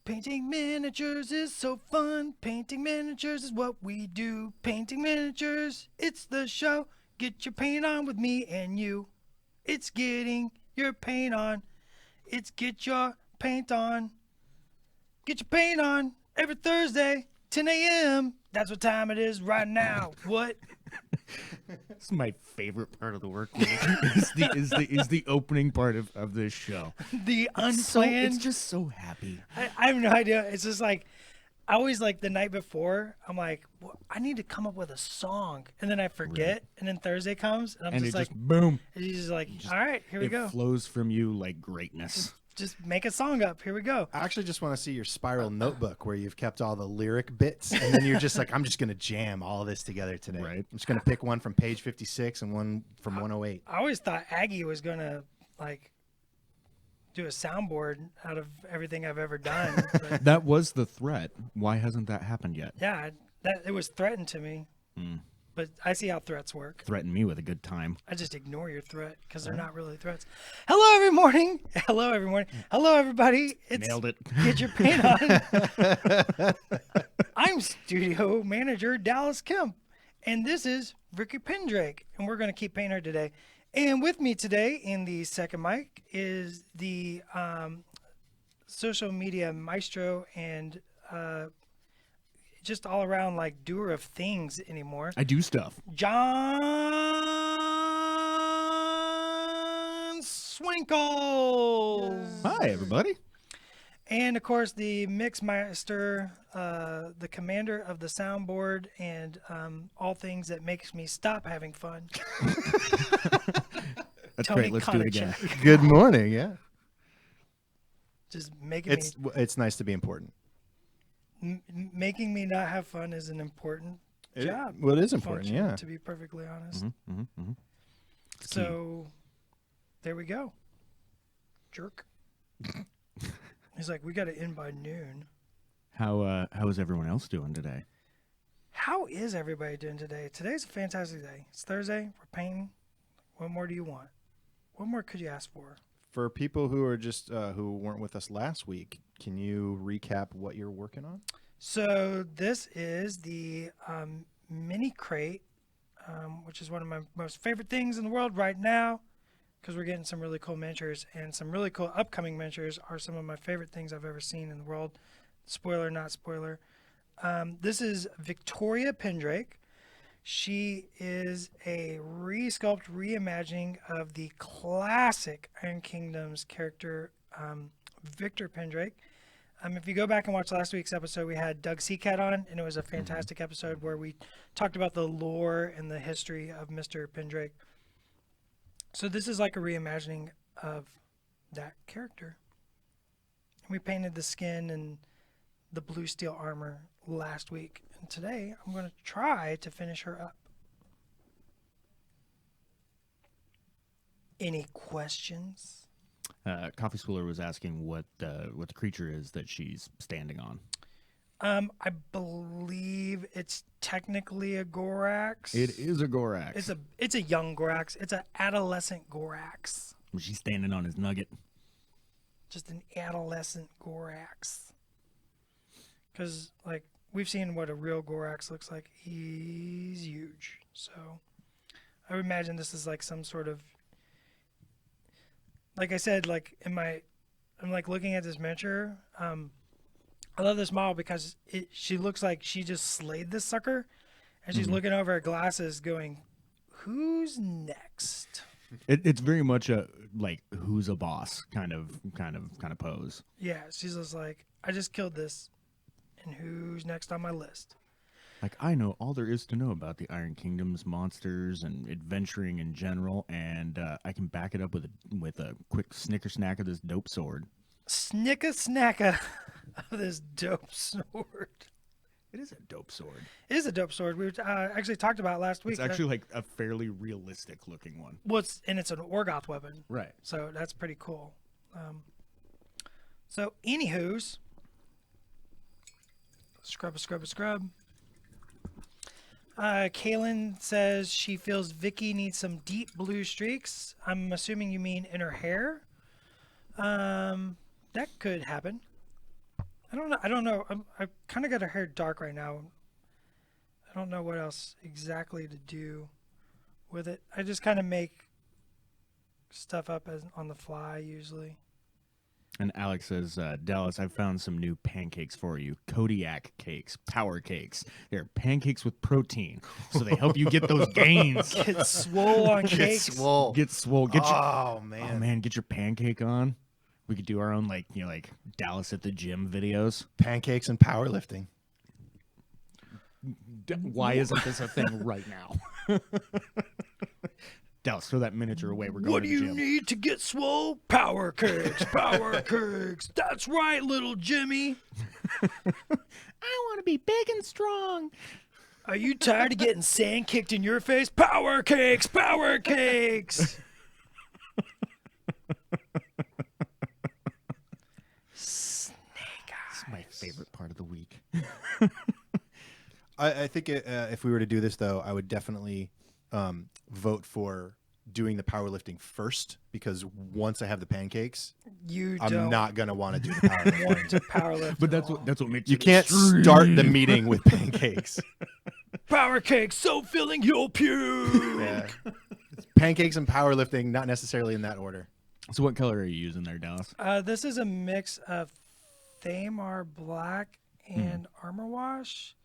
Painting miniatures is so fun. Painting miniatures is what we do. Painting miniatures, it's the show. Get your paint on with me and you. It's getting your paint on. It's get your paint on. Get your paint on every Thursday, 10 a.m. That's what time it is right now. What? This is my favorite part of the work week. is the opening part of this show. The unplanned. It's just so happy. I have no idea. It's just like, I always like the night before, I'm like, well, I need to come up with a song. And then I forget. Right. And then Thursday comes and I'm just like, boom. And he's just like, all right, here we go. It flows from you like greatness. Just make a song up. Here we go. I actually just want to see your spiral notebook where you've kept all the lyric bits. And then you're just like, I'm just going to jam all this together today. Right. I'm just going to pick one from page 56 and one from 108. I always thought Aggie was going to like do a soundboard out of everything I've ever done. But that was the threat. Why hasn't that happened yet? yeah, it was threatened to me. But I see how threats work. Threaten me with a good time. I just ignore your threat because they're not really threats. Hello, every morning. Hello, every morning. Hello, everybody. Nailed it. Get your paint on. I'm studio manager Dallas Kemp, and this is Ricky Pendrake, and we're going to keep painting her today. And with me today in the second mic is the social media maestro and just all around like doer of things anymore. I do stuff. John Swinkle. Hi, everybody. And of course, the mix master, the commander of the soundboard, and all things that makes me stop having fun. That's Tony great. Let's do it again. Konachek. Good morning. Yeah. Just making It's nice to be important. making me not have fun is an important job. Well, it is important. function, Yeah. To be perfectly honest. Mm-hmm. So, there we go. Jerk. He's like, we got to end by noon. How is everyone else doing today? How is everybody doing today? Today's a fantastic day. It's Thursday. We're painting. What more do you want? What more could you ask for? For people who are just who weren't with us last week, can you recap what you're working on? So this is the mini crate, which is one of my most favorite things in the world right now, because we're getting some really cool miniatures, and some really cool upcoming miniatures are some of my favorite things I've ever seen in the world. Spoiler, not spoiler. This is Victoria Pendrake. She is a resculpt, reimagining of the classic Iron Kingdoms character, Victor Pendrake. If you go back and watch last week's episode, we had Doug Seacat on, and it was a fantastic episode where we talked about the lore and the history of Mr. Pendrake. So this is like a reimagining of that character. And we painted the skin and the blue steel armor last week. And today I'm going to try to finish her up. Any questions? Coffee Schooler was asking what the creature is that she's standing on. I believe it's technically a Gorax. It is a Gorax. It's a young Gorax. It's an adolescent Gorax. She's standing on his nugget. Just an adolescent Gorax. Because, like, we've seen what a real Gorax looks like. He's huge. So, I would imagine this is like some sort of, like I said, like I'm like looking at this miniature. I love this model because she looks like she just slayed this sucker, and she's looking over her glasses, going, "Who's next?" It's very much a like who's a boss kind of pose. Yeah, she's just like, "I just killed this, and who's next on my list?" Like, I know all there is to know about the Iron Kingdoms, monsters, and adventuring in general, and I can back it up with a quick snicker snack of this dope sword. Snicka snacka of this dope sword. It is a dope sword. It is a dope sword. We actually talked about it last week. It's actually like a fairly realistic looking one. Well, it's an Orgoth weapon. Right. So that's pretty cool. So, anywho's, scrub. Kaylin says she feels Vicky needs some deep blue streaks. I'm assuming you mean in her hair. That could happen. I don't know. I don't know. I kind of got her hair dark right now. I don't know what else exactly to do with it. I just kind of make stuff up on the fly usually. And Alex says, Dallas, I found some new pancakes for you. Kodiak cakes, power cakes. They're pancakes with protein, so they help you get those gains. Get swole on Get cakes. swole. Get swole. Get your, Oh man. oh man, get your pancake on. We could do our own like Dallas at the gym videos. Pancakes and powerlifting. Why isn't this a thing right now? Dallas, throw that miniature away. We're going What to do the you gym. need to get swole? Power cakes, power cakes. That's right, little Jimmy. I want to be big and strong. Are you tired of getting sand kicked in your face? Power cakes, power cakes. It's my favorite part of the week. I think if we were to do this, though, I would definitely vote for doing the powerlifting first, because once I have the pancakes, You I'm don't not going to want to do the powerlifting. want to powerlift. But at all. that's what makes You it can't extreme. start the meeting with pancakes. Power cakes so filling you'll puke. Yeah. Pancakes and powerlifting, not necessarily in that order. So what color are you using there, Dallas? This is a mix of Thamar Black and Armor Wash.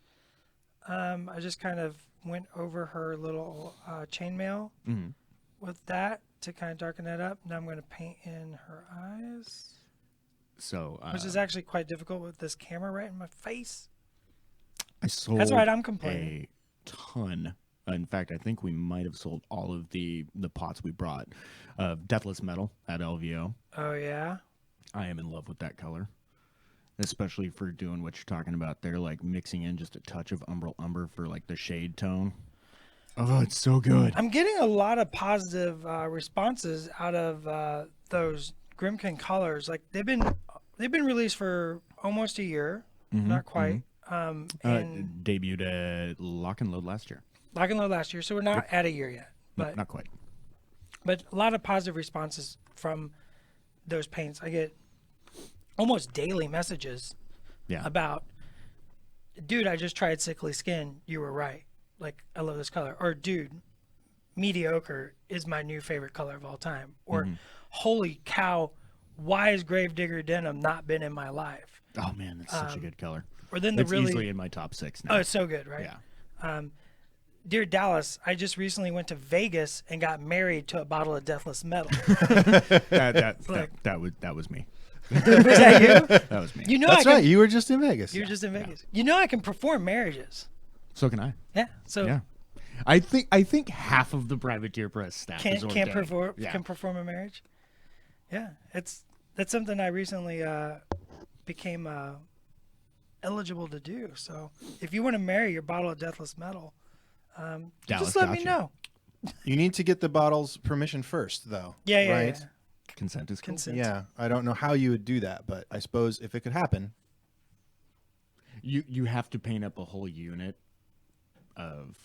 I just kind of went over her little chainmail Mhm. with that to kind of darken that up. Now I'm going to paint in her eyes, So which is actually quite difficult with this camera right in my face. I sold That's right, I'm complaining. a ton. In fact, I think we might have sold all of the pots we brought of Deathless Metal at LVO. Oh, yeah? I am in love with that color, especially for doing what you're talking about there, like mixing in just a touch of Umbral Umber for like the shade tone. Oh, it's so good. I'm getting a lot of positive responses out of those Grimkin colors. Like they've been released for almost a year, not quite. And Debuted at Lock and Load last year. Lock and Load last year, so we're not at a year yet. No, But not quite. but a lot of positive responses from those paints. I get almost daily messages Yeah. about, dude, I just tried Sickly Skin. You were right. Like, I love this color. Or, dude, Mediocre is my new favorite color of all time. Or, holy cow, why has Gravedigger Denim not been in my life? Oh man, that's such a good color. Or then the It's really, easily in my top 6 now. oh, it's so good, right? Yeah. Dear Dallas, I just recently went to Vegas and got married to a bottle of Deathless Metal. That was me. Was that you? That was me. You know, That's I can, right. You were just in Vegas. You were just in Vegas. You know, I can perform marriages. So can I. Yeah. So Yeah. I think half of the Privateer Press staff is can't ordained. perform a marriage. Yeah, that's something I recently became eligible to do. So if you want to marry your bottle of Deathless Metal, Dallas just let got me you. know. You need to get the bottle's permission first, though. Yeah, right? yeah. Consent is cool. Consent. Yeah, I don't know how you would do that, but I suppose if it could happen, You have to paint up a whole unit of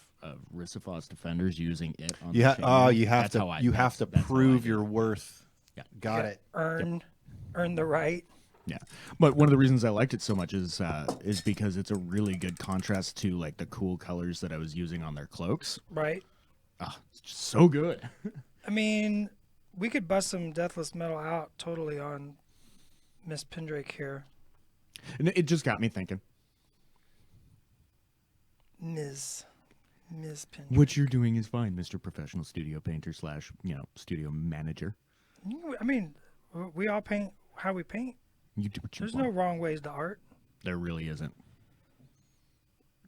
Rissophos Defenders using it on you the have chain. you have That's to how I- you have to that's how I prove do your it. worth. Yeah. Got it. Earn the right. Yeah, but one of the reasons I liked it so much is because it's a really good contrast to like the cool colors that I was using on their cloaks. Right. Ah, it's just so good. I mean, we could bust some Deathless Metal out totally on Miss Pendrake here. And it just got me thinking. Ms. Pendrake. What you're doing is fine, Mr. Professional Studio Painter / studio manager. I mean, we all paint how we paint. You do what you There's want. no wrong ways to art. There really isn't.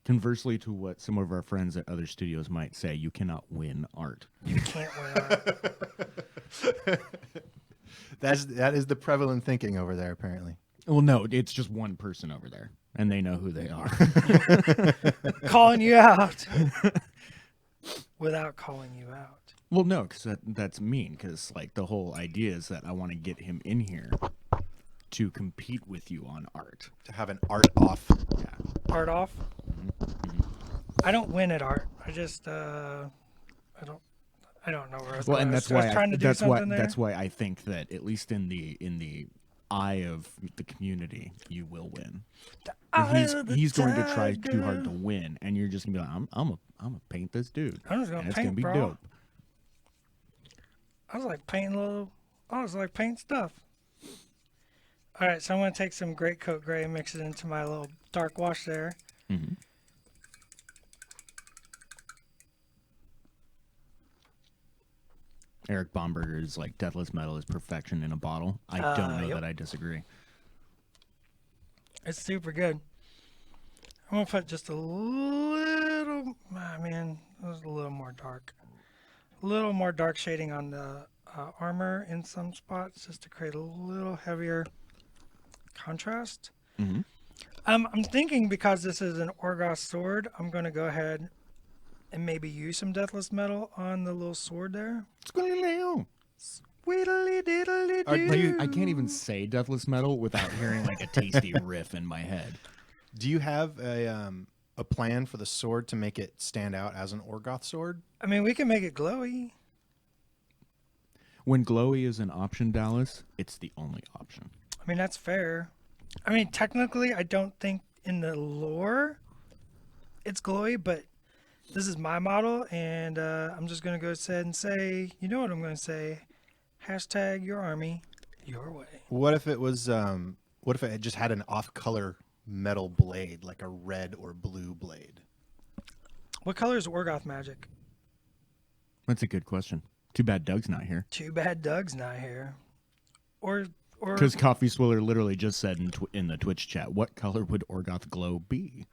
Conversely to what some of our friends at other studios might say, you cannot win art. You can't win art. That is the prevalent thinking over there, apparently. Well, no, it's just one person over there, and they know who they are. Calling you out without calling you out. Well, no, because that's mean, because like the whole idea is that I want to get him in here to compete with you on art. To have an art off. Yeah. Art off. I don't win at art. I just I don't know where I was Well, going. and I that's was why trying to do that's why something there. that's why I think that at least in the eye of the community, you will win. Eye He's of the he's going to try too hard to tiger. win, and you're just gonna be like, I'm gonna paint this dude. I'm just gonna and it's paint, gonna be bro. dope. I was like painting stuff. All right, so I'm gonna take some Great Coat Gray and mix it into my little dark wash there. Mm-hmm. Eric Bomberger is like Deathless Metal is perfection in a bottle. I don't know Yep. that I disagree. It's super good. I'm gonna put just a little. Man, it was a little more dark. A little more dark shading on the armor in some spots, just to create a little heavier contrast. Mm-hmm. I'm thinking because this is an Orgoth sword, I'm gonna go ahead and maybe use some Deathless Metal on the little sword there. Whittly diddly doo. I can't even say Deathless Metal without hearing like a tasty riff in my head. Do you have a plan for the sword to make it stand out as an Orgoth sword? I mean, we can make it glowy. When glowy is an option, Dallas, it's the only option. I mean, that's fair. I mean, technically, I don't think in the lore it's glowy, but this is my model, and I'm just going to go ahead and say, you know what I'm going to say? Hashtag your army, your way. What if it was? What if it just had an off-color metal blade, like a red or blue blade? What color is Orgoth magic? That's a good question. Too bad Doug's not here. Too bad Doug's not here. Or Because Coffee Swiller literally just said in the Twitch chat, what color would Orgoth glow be?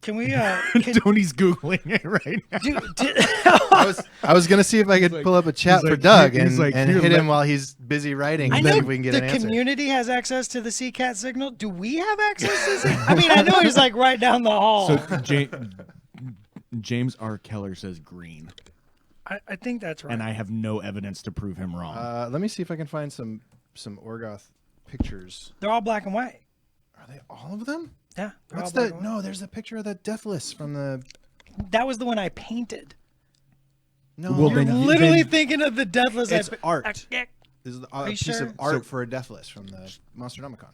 can we? Tony's Googling it right now. I was gonna see if I could like- pull up a chat he's for like, Doug he's and, like, and here, hit let- him while he's busy writing. I And know see if we can get the an answer. community has access to the CCAT signal. Do we have access to it? I mean, I know he's like right down the hall. So James R. Keller says green, I think that's right. and I have no evidence to prove him wrong. Let me see if I can find some Orgoth pictures. They're all black and white. Are they all of them? Yeah. They're What's all black the? and white. No, there's a picture of that Deathless from the. That was the one I painted. No, Well, You're then- literally thinking of the Deathless. it's I- art. Yeah. This is a Are you piece sure? of art for a Deathless from the Monsternomicon.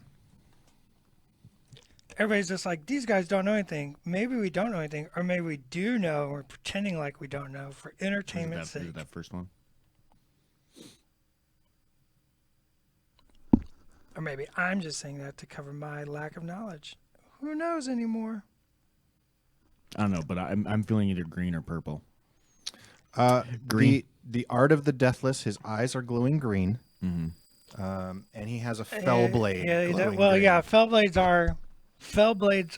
Everybody's just like, these guys don't know anything. Maybe we don't know anything, or maybe we do know. We're pretending like we don't know for Is it entertainment's that, is sake. it that first one? Or maybe I'm just saying that to cover my lack of knowledge. Who knows anymore? I don't know, but I'm feeling either green or purple. Green. The art of the Deathless. His eyes are glowing green. Mm-hmm. And he has a fell blade. Yeah, glowing well, green. yeah, fell blades are Green.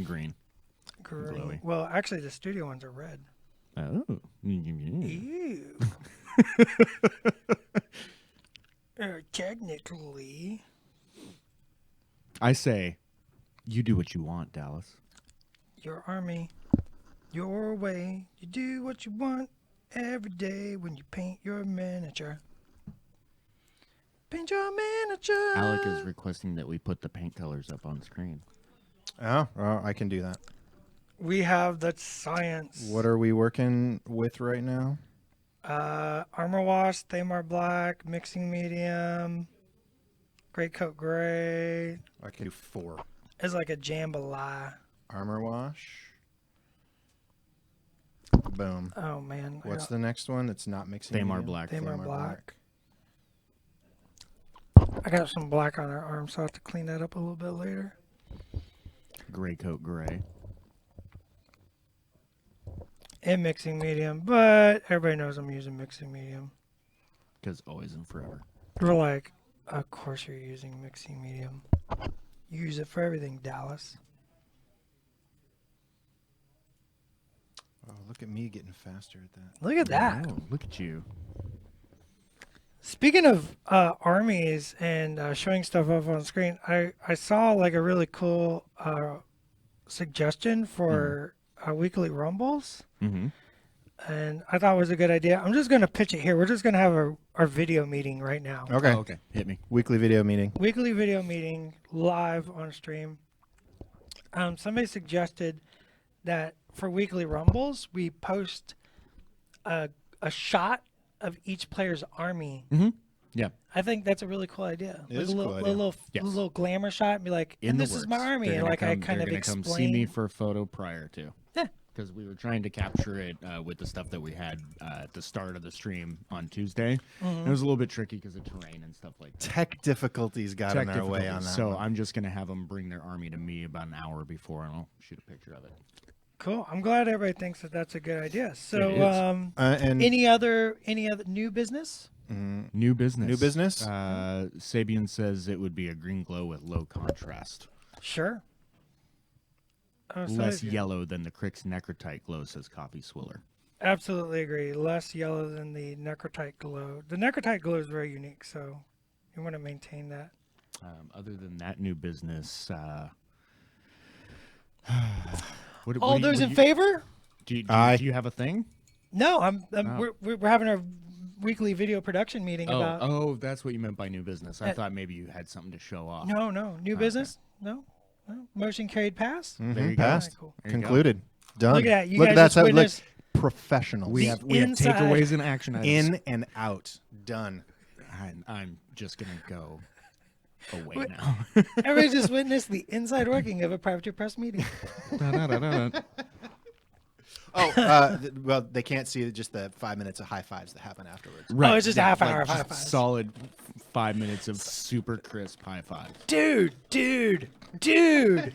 green. Glowy. Well, actually, the studio ones are red. Oh. Ew. Technically, I say, you do what you want, Dallas. your army, your way. You do what you want every day when you paint your miniature. Paint your miniature. Alec is requesting that we put the paint colors up on screen. Oh, I can do that. We have the science. What are we working with right now? Armor wash, Thamar black, mixing medium, Great Coat Gray. I can do 4. It's like a jambalaya. Armor wash. Boom. Oh man. What's the next one that's not mixing? Thamar medium? black. Thamar black. I got some black on our arm, so I have to clean that up a little bit later. Gray coat gray. And mixing medium, but everybody knows I'm using mixing medium. Because always and forever. We're like, of course you're using mixing medium. You use it for everything, Dallas. Oh, look at me getting faster at that. Look at that. Oh, look at you. Speaking of armies and showing stuff up on screen, I saw like a really cool suggestion for weekly rumbles, Mm-hmm. and I thought it was a good idea. I'm just going to pitch it here. We're just going to have our video meeting right now. Okay. Oh, okay. Hit me. Weekly video meeting. Weekly video meeting live on stream. Somebody suggested that for weekly rumbles, we post a shot of each player's army Yeah. I think that's a really cool idea. It Like is a a little, cool idea. Yes. little glamour shot, and be like, In and the this is my works. army, They're and gonna like I come- kind they're of gonna explain. come see me for a photo prior to. Yeah. Because we were trying to capture it with the stuff that we had at the start of the stream on Tuesday. Mm-hmm. It was a little bit tricky because of terrain and stuff like that. Tech difficulties got in our way on that. So one. I'm just going to have them bring their army to me about an hour before, and I'll shoot a picture of it. Cool. I'm glad everybody thinks that that's a good idea. It So, is. And any other new business? New business. New business? Sabian says it would be a green glow with low contrast. Sure. Oh, so Less yeah. yellow than the Crix Necrotite glow, says Coffee Swiller. Absolutely agree. Less yellow than the Necrotite glow. The Necrotite glow is very unique, so you want to maintain that. Other than that new business, what All do you- those what in you- favor? Do you, Aye. do you have a thing? No, Oh. we're having a weekly video production meeting about. Oh, that's what you meant by new business. I thought maybe you had something to show off. No, new business. No, motion carried pass. There you Mhm, go. passed. Cool. There you go. Concluded. Done. Look at that. You Look guys that's just how like witnessed professionals. We The have inside. takeaways and action items. in and out. Done. I'm just gonna go away Wait. now. Everybody just witnessed the inside working of a privateer press meeting. Da-da-da-da. Oh, well, they can't see just the 5 minutes of high fives that happen afterwards. Right, it's just a half hour of just high fives. Solid 5 minutes of super crisp high five. Dude. Bro, Dude.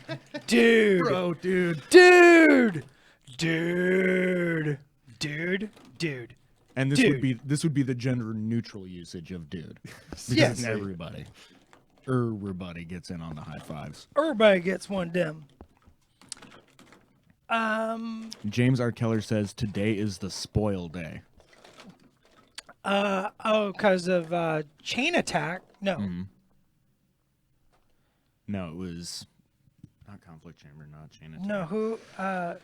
And Dude. this would be the gender neutral usage of dude. Because Yes. everybody gets in on the high fives. Everybody gets one dim. James R. Keller says today is the spoil day. Because of chain attack. No. Mm-hmm. No, it was not conflict chamber, not chain attack. No, who just a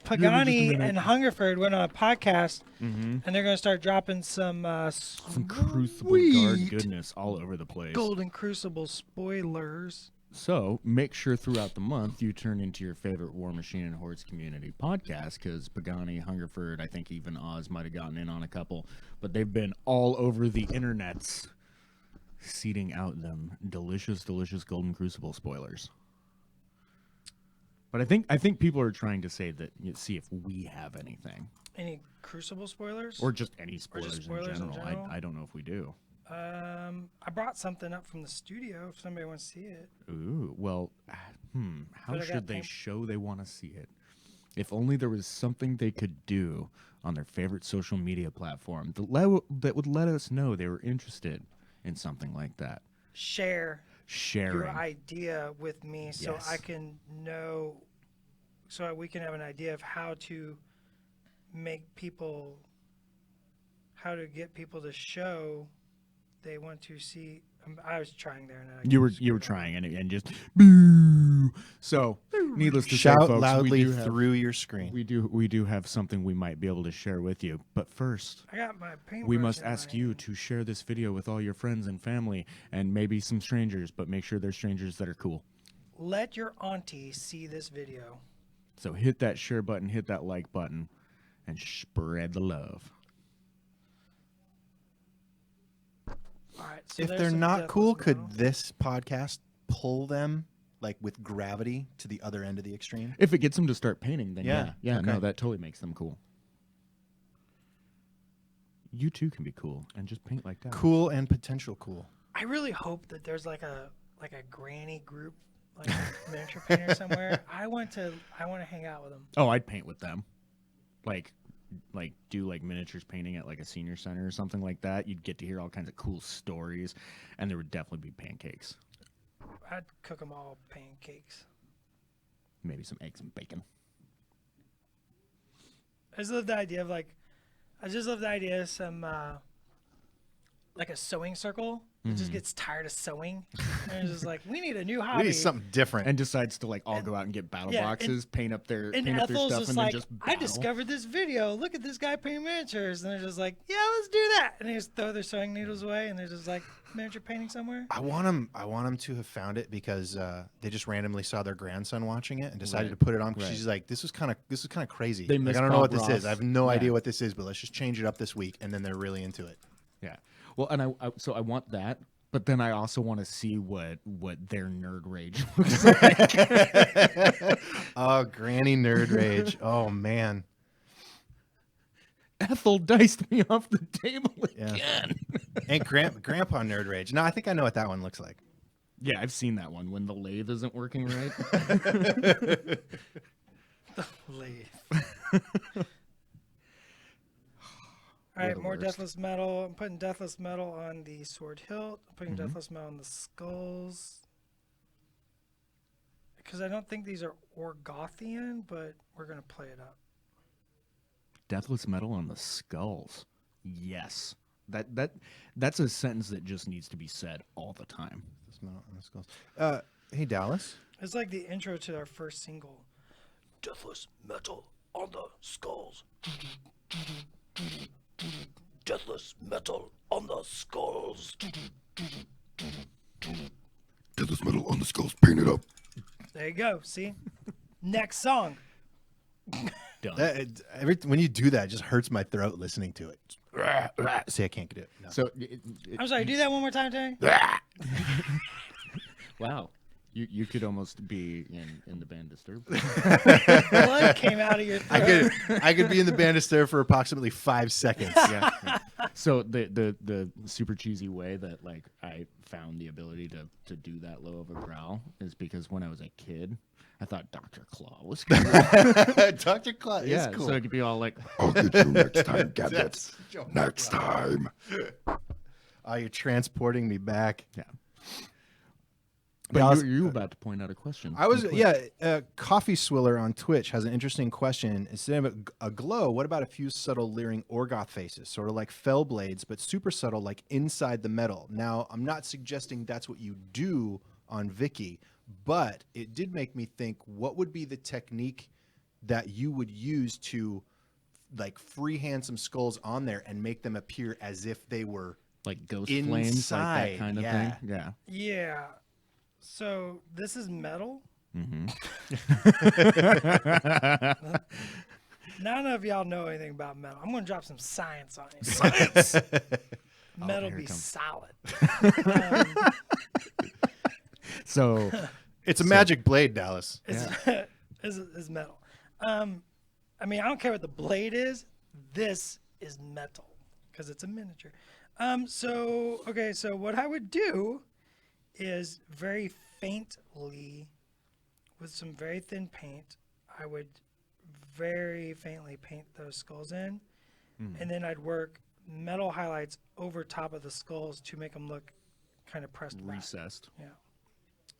Pagani minute. and Hungerford went on a podcast, Mm-hmm. and they're going to start dropping some Some Crucible Guard sweet goodness all over the place. Golden Crucible spoilers. So make sure throughout the month you turn into your favorite War Machine and Hordes community podcast, because Pagani, Hungerford, I think even Oz might have gotten in on a couple, but they've been all over the internets seeding out them delicious Golden Crucible spoilers. But I think people are trying to say that see if we have anything, Any Crucible spoilers? or just any spoilers, spoilers in in general. general? I don't know if we do. I brought something up from the studio if somebody wants to see it. Ooh, well, how But I got should they paint- show they want to see it? If only there was something they could do on their favorite social media platform that would let us know they were interested in something like that. Share Sharing. your idea with me so Yes. I can know, so we can have an idea of how to make people, how to get people to show they want to see. I was trying there. And I You were screwed up. trying and just boo. So, needless to say, Shout folks, loudly we do have, through your screen. we do have something we might be able to share with you. But first, I got my paintbrush. we must in my ask you hand. to share this video with all your friends and family and maybe some strangers, but make sure they're strangers that are cool. Let your auntie see this video. So hit that share button, hit that like button, and spread the love. All right. So If there's they're some not cool, Deathless could Metal. this podcast pull them like with gravity to the other end of the extreme? If it gets them to start painting, then Yeah, yeah, okay. no, that totally makes them cool. You too can be cool and just paint like that. Cool and potential cool. I really hope that there's like a granny group, like a miniature painter somewhere. I want to hang out with them. Oh, I'd paint with them, like do like miniatures painting at like a senior center or something like that. You'd get to hear all kinds of cool stories, and there would definitely be pancakes, I'd cook them all pancakes. maybe some eggs and bacon. I just love the idea of some like a sewing circle. It just gets tired of sewing, and it's just like, we need a new hobby. We need something different. And decides to like all go out and get battle yeah, boxes, paint up their And paint up their Ethel's stuff, just and like, then just I battle. discovered this video. Look at this guy painting miniatures. And they're just like, yeah, let's do that. And they just throw their sewing needles away, and they're just like, miniature painting somewhere. I want them to have found it because they just randomly saw their grandson watching it and decided Right. to put it on. 'Cause Right. she's like, this is kind of crazy. They Like, miss I don't know what Bob this is. Ross. I have no Yeah. idea what this is, but let's just change it up this week. And then they're really into it. Yeah. Well, and I want that, but then I also want to see what their nerd rage looks like. Oh, Granny Nerd Rage. Oh man. Ethel diced me off the table Yeah. again. And Grandpa Nerd Rage. No, I think I know what that one looks like. Yeah, I've seen that one when the lathe isn't working right. Lathe. All right, the more worst. Deathless Metal. I'm putting Deathless Metal on the sword hilt. I'm putting Mm-hmm. Deathless Metal on the skulls. Because I don't think these are Orgothian, but we're going to play it up. Deathless metal on the skulls. Yes. That's a sentence that just needs to be said all the time. This metal on the skulls. Hey Dallas. It's like the intro to our first single. Deathless Metal on the skulls. Deathless Metal on the skulls. Deathless metal on the skulls painted up. There you go. See? Next song. Done. When you do that, it just hurts my throat listening to it. See, I can't get it. No. So I'm sorry, do that one more time, Terry. wow. You could almost be in the band Disturbed. Blood came out of your throat. I could be in the band of Stir for approximately 5 seconds. Yeah. So the super cheesy way that like I found the ability to do that low of a growl is because when I was a kid, I thought Dr. Claw was cool. Dr. Claw is cool. So it could be all like, I'll get you next time, Gadget. That's Next time. Oh, you're transporting me back. yeah. Yeah, But I was- you were about to point out a question. I was, Quick. Coffee Swiller on Twitch has an interesting question. Instead of a glow, what about a few subtle leering Orgoth faces, sort of like fell blades, but super subtle, like inside the metal? Now, I'm not suggesting that's what you do on Vicky, but it did make me think, what would be the technique that you would use to like freehand some skulls on there and make them appear as if they were Like ghost flames, like Inside, that kind of yeah. thing. Yeah. Yeah. So this is metal. Mm-hmm. None of y'all know anything about metal. I'm going to drop some science on you. Science. Metal here it be comes. solid. So It's a magic blade, Dallas. Is metal. I mean, I don't care what the blade is. This is metal because it's a miniature. So what I would do is very faintly, with some very thin paint, I would very faintly paint those skulls in, and then I'd work metal highlights over top of the skulls to make them look kind of pressed back. recessed. Yeah.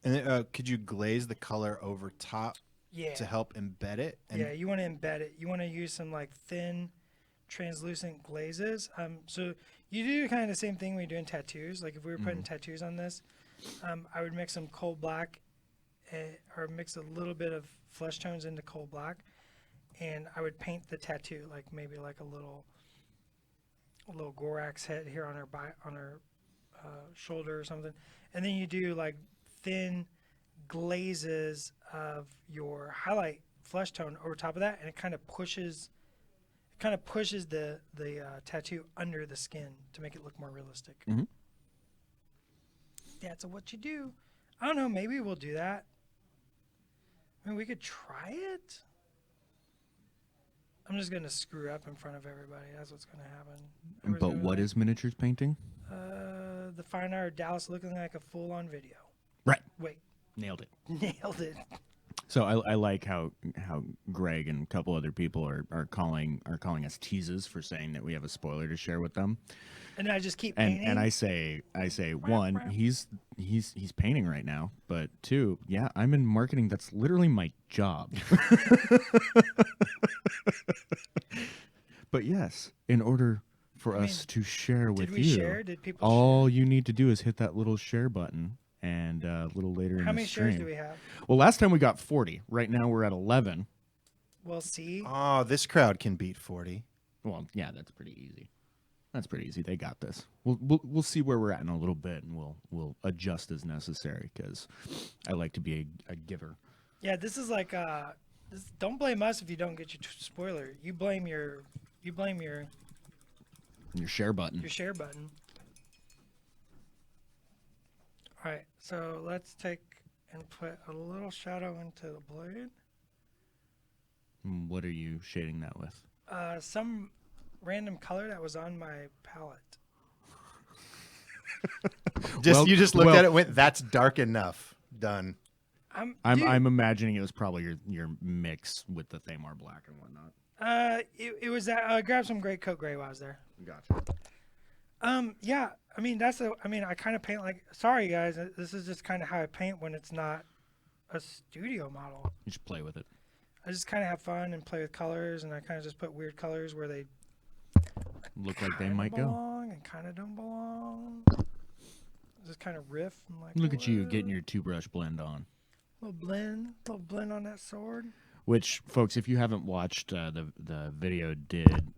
And then, could you glaze the color over top Yeah. to help embed it? And Yeah, you want to embed it. You want to use some like thin, translucent glazes. So you do kind of the same thing when you're doing tattoos. Like if we were putting tattoos on this, I would mix some coal black, or mix a little bit of flesh tones into coal black, and I would paint the tattoo like maybe like a little Gorax head here on her shoulder or something, and then you do like thin glazes of your highlight flesh tone over top of that, and it kind of pushes the tattoo under the skin to make it look more realistic. Mhm. That's what you do. I don't know, maybe we'll do that. I mean, we could try it. I'm just gonna screw up in front of everybody. That's what's gonna happen. Everybody's But gonna be what like, is miniatures painting? the fine art of Dallas looking like a fool on video? Right. Wait, Nailed it. nailed it. So I like how Greg and a couple other people are calling us teases for saying that we have a spoiler to share with them. And I just keep And painting. and I say one, he's painting right now, but two, yeah, I'm in marketing. That's literally my job. But yes, in order for us to share with did we you, share? Did people all you need to do is hit that little share button, and a little later share? in How the many stream. shares do we have? Well, last time we got 40. Right now we're at 11. Well, see. oh, this crowd can beat 40. Well, yeah, that's pretty easy. That's pretty easy. They got this. We'll see where we're at in a little bit, and we'll adjust as necessary because I like to be a giver. Yeah, this is like don't blame us if you don't get your spoiler. You blame your Your share button. your share button. All right, so let's take and put a little shadow into the blade. What are you shading that with? Some random color that was on my palette. You just looked well- at it, went, "That's dark enough." Done. I'm Dude, imagining it was probably your mix with the Thamar black and whatnot. it was that I grabbed some Great Coat Gray while I was there. Gotcha. Yeah, I mean I kind of paint like. Sorry guys, this is just kind of how I paint when it's not a studio model. You should play with it. I just kind of have fun and play with colors, and I kind of just put weird colors where they Look like they kinda might go. belong and kind of don't belong. Just kind of riff and like. Look at you "Whoa." getting your two brush blend on. little blend on that sword. Which, folks, if you haven't watched the video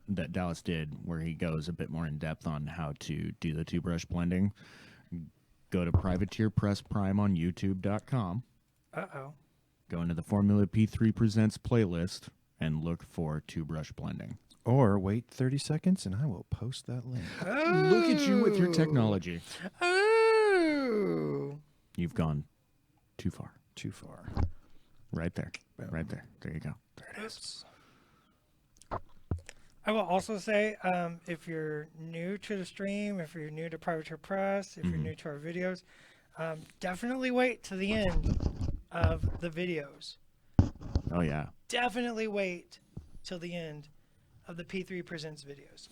that Dallas did, where he goes a bit more in depth on how to do the two brush blending, go to Privateer Press Prime on YouTube.com. Uh-oh. Go into the Formula P3 Presents playlist and look for two brush blending. Or wait 30 seconds, and I will post that link. Look at you with your technology. Oh. You've gone too far. Too far. Right there. Right there. There you go. There it is. Oops. I will also say, if you're new to the stream, if you're new to Privateer Press, if you're new to our videos, definitely wait to the end of the videos. Oh, yeah. Definitely wait till the end of the P3 Presents videos.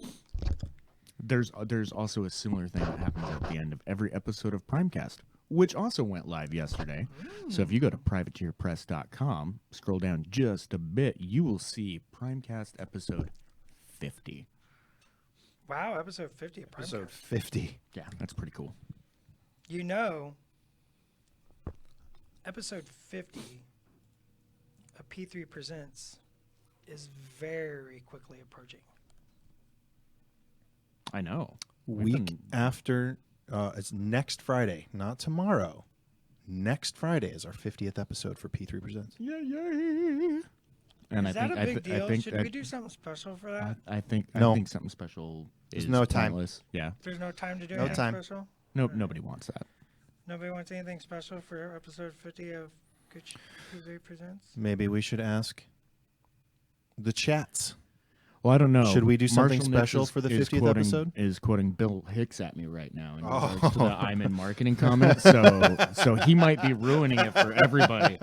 There's also a similar thing that happens at the end of every episode of Primecast, which also went live yesterday. So if you go to privateerpress.com, scroll down just a bit, you will see Primecast episode 50. Wow, episode 50 of Primecast. Episode 50. Yeah, that's pretty cool. You know, episode 50 of P3 Presents is very quickly approaching. I know. Week after, it's next Friday, not tomorrow. Next Friday is our 50th episode for P3 Presents. Yay! And Is that a big deal? Should we do something special for that? I think No. something special There's is no time. pointless. Yeah. There's no time to do No anything time. special? Nope, nobody wants that. Nobody wants anything special for episode 50 of Gucci P3 Presents? Maybe we should ask the chats. Well, I don't know. Should we do something Marshall Nix special for the 50th episode? Is quoting Bill Hicks at me right now in Oh. regards to the I'm in marketing comment. So he might be ruining it for everybody.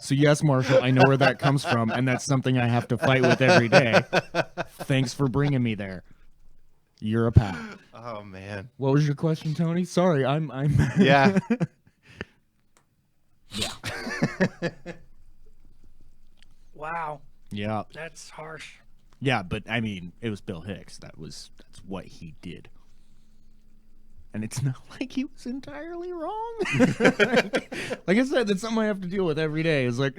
So yes, Marshall, I know where that comes from, and that's something I have to fight with every day. Thanks for bringing me there. You're a pal. Oh, man. What was your question, Tony? Sorry, I'm. Yeah. Wow, Yeah, that's harsh. yeah, but I mean, it was Bill Hicks. That's what he did. And it's not like he was entirely wrong. Like I said, that's something I have to deal with every day. It's like,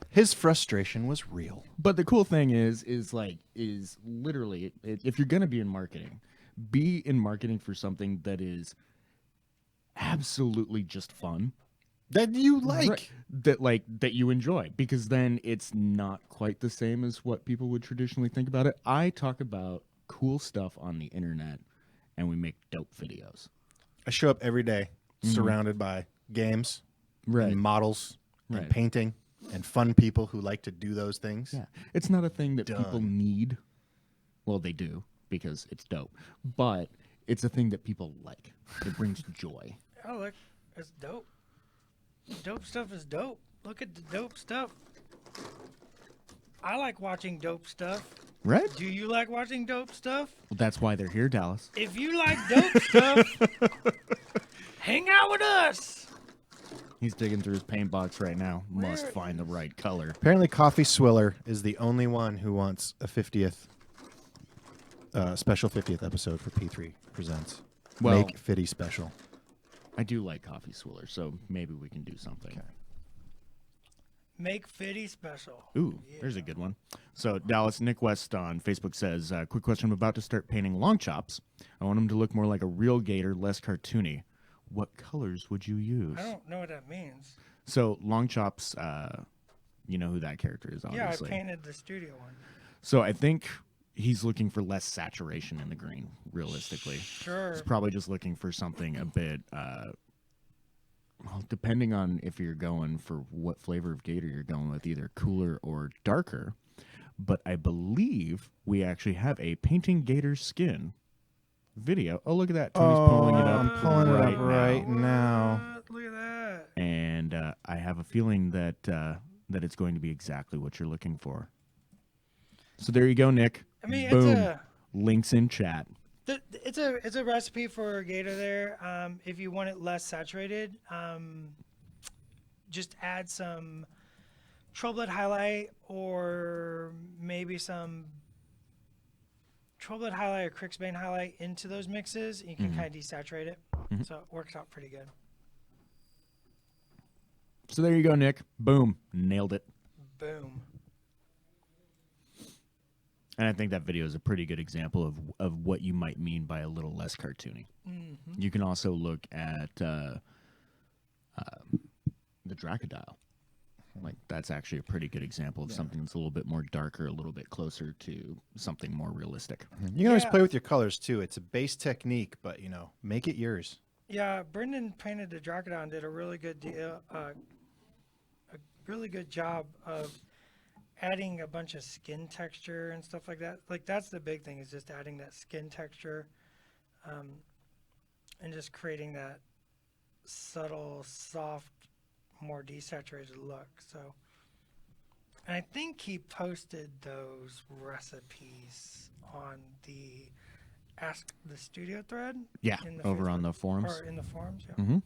His frustration was real. but the cool thing is literally, if you're gonna be in marketing, be in marketing for something that is absolutely just fun. That you like. Right. That you enjoy, because then it's not quite the same as what people would traditionally think about it. I talk about cool stuff on the internet, and we make dope videos. I show up every day surrounded by games and models Right. and painting and fun people who like to do those things. Yeah, it's not a thing that people Done. need. Well, they do because it's dope, but it's a thing that people like. It brings joy. Oh, look, it's dope. Dope stuff is dope. Look at the dope stuff. I like watching dope stuff. Right? Do you like watching dope stuff? Well, that's why they're here, Dallas. If you like dope stuff, hang out with us. He's digging through his paint box right now. Must find the right color. Apparently, Coffee Swiller is the only one who wants a 50th, special 50th episode for P3 Presents. Well- Make Fitty special. I do like Coffee Swiller, so maybe we can do something. Make Fitty special. Ooh, there's a good one. So, Dallas, Nick West on Facebook says, quick question. I'm about to start painting long chops. I want them to look more like a real gator, less cartoony. What colors would you use? I don't know what that means. So, long chops, you know who that character is, Yeah, I obviously. painted the studio one. So, I think he's looking for less saturation in the green. Realistically, Sure. he's probably just looking for something a bit. Well, depending on if you're going for what flavor of gator you're going with, either cooler or darker. But I believe we actually have a painting gator skin video. Oh, look at that! Tony's pulling it up. I'm pulling it right up right now. What? Look at that. And I have a feeling that that it's going to be exactly what you're looking for. So there you go, Nick. I mean, Boom. Links in chat. it's a recipe for gator there. If you want it less saturated, just add some troublet highlight or maybe some troublet highlight or Crixbane highlight into those mixes. You can kind of desaturate it, so it works out pretty good. So there you go, Nick. Boom. Nailed it. Boom. And I think that video is a pretty good example of what you might mean by a little less cartoony. You can also look at the Dracodile. Like, that's actually a pretty good example of something that's a little bit more darker, a little bit closer to something more realistic. You can always Yeah. play with your colors too. It's a base technique, but make it yours. Yeah, Brendan painted the Dracodon and did a really good deal, a really good job of adding a bunch of skin texture and stuff like that. Like, that's the big thing, is just adding that skin texture, and just creating that subtle, soft, more desaturated look. So, and I think he posted those recipes on the Ask the Studio thread. Yeah, in the over Facebook- on the forums. Or in the forums, yeah. Mm-hmm.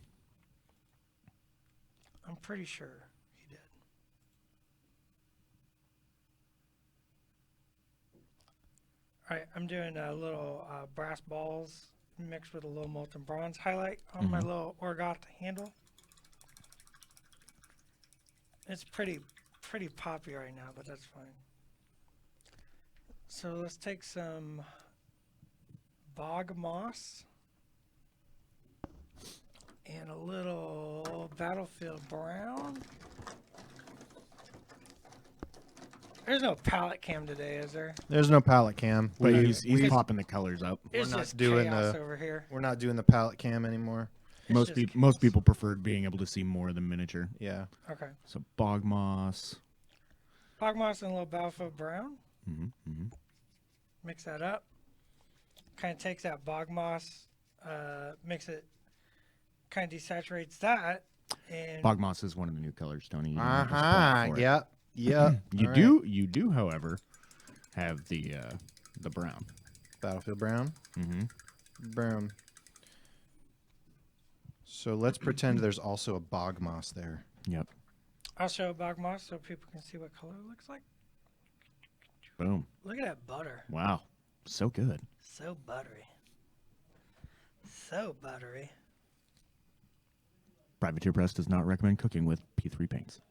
I'm pretty sure he did. All right, I'm doing a little brass balls mixed with a little molten bronze highlight on my little Orgoth handle. It's pretty poppy right now, but that's fine. So let's take some bog moss and a little battlefield brown. There's no palette cam today, is there? There's no palette cam. But We- he's popping the colors up. It's not just doing chaos the- over here. We're not doing the palette cam anymore. Most just people most people preferred being able to see more of the miniature. Yeah. Okay. So bog moss. Bog moss and a little battlefield brown. Mm-hmm. Mix that up. Kind of takes that bog moss, makes it, kind of desaturates that. And Bog moss is one of the new colors, Tony. You don't have to spoil it for it. Yep. Yep. You All do. right. You do, however, have the brown. Battlefield brown. Mm-hmm. Brown. So let's pretend there's also a bog moss there. Yep. I'll show bog moss so people can see what color it looks like. Boom. Look at that butter. Wow. So good. So buttery. So buttery. Privateer Press does not recommend cooking with P3 paints.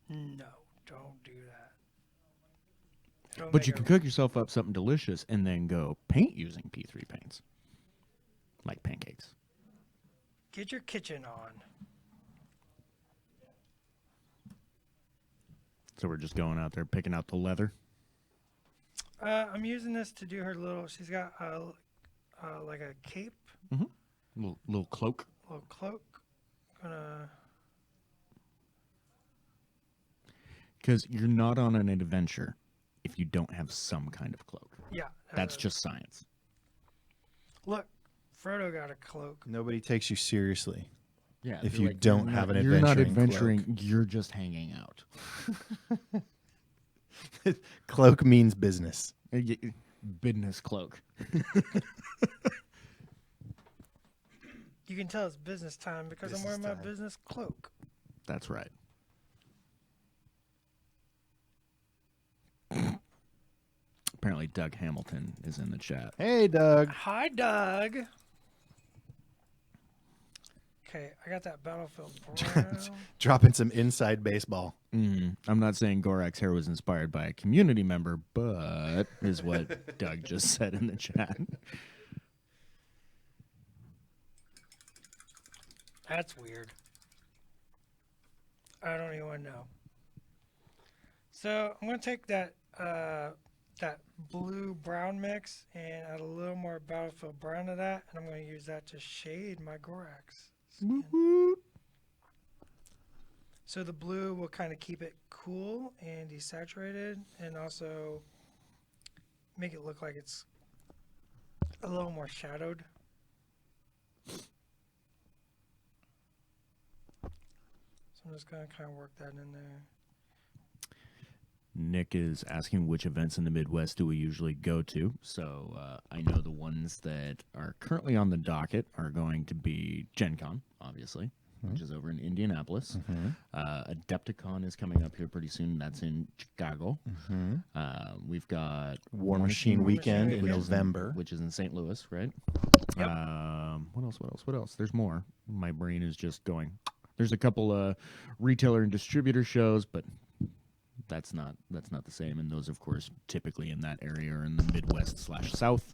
No, don't do that. Don't But make you it- can cook yourself up something delicious and then go paint using P3 paints. Like pancakes. Get your kitchen on. So we're just going out there picking out the leather. I'm using this to do her little. She's got like a cape, Little cloak. little cloak. Gonna. Because you're not on an adventure if you don't have some kind of cloak. Yeah. That's just science. Look, Frodo got a cloak. Nobody takes you seriously. Yeah. If they're you like, don't you're have not- an You're not adventuring adventuring. You're just hanging out. Cloak means business. Business cloak. You can tell it's business time because I'm wearing Business my time. business cloak. That's right. Apparently, Doug Hamilton is in the chat. Hey, Doug. Hi, Doug. Okay, I got that battlefield brown. Dropping some inside baseball. I'm not saying Gorak's hair was inspired by a community member, but is what Doug just said in the chat. That's weird. I don't even want to know. So I'm going to take that that blue brown mix and add a little more Battlefield brown to that, and I'm going to use that to shade my Gorax skin. So the blue will kind of keep it cool and desaturated, and also make it look like it's a little more shadowed. So I'm just going to kind of work that in there. Nick is asking which events in the Midwest do we usually go to. So I know the ones that are currently on the docket are going to be Gen Con, obviously, which is over in Indianapolis. Adepticon is coming up here pretty soon. That's in Chicago. We've got War Machine Weekend in Weekend. November. which is in St. Louis, right? Yep. What else? There's more. My brain is just going. There's a couple retailer and distributor shows, but that's not the same. And those, of course, typically in that area are in the Midwest/South.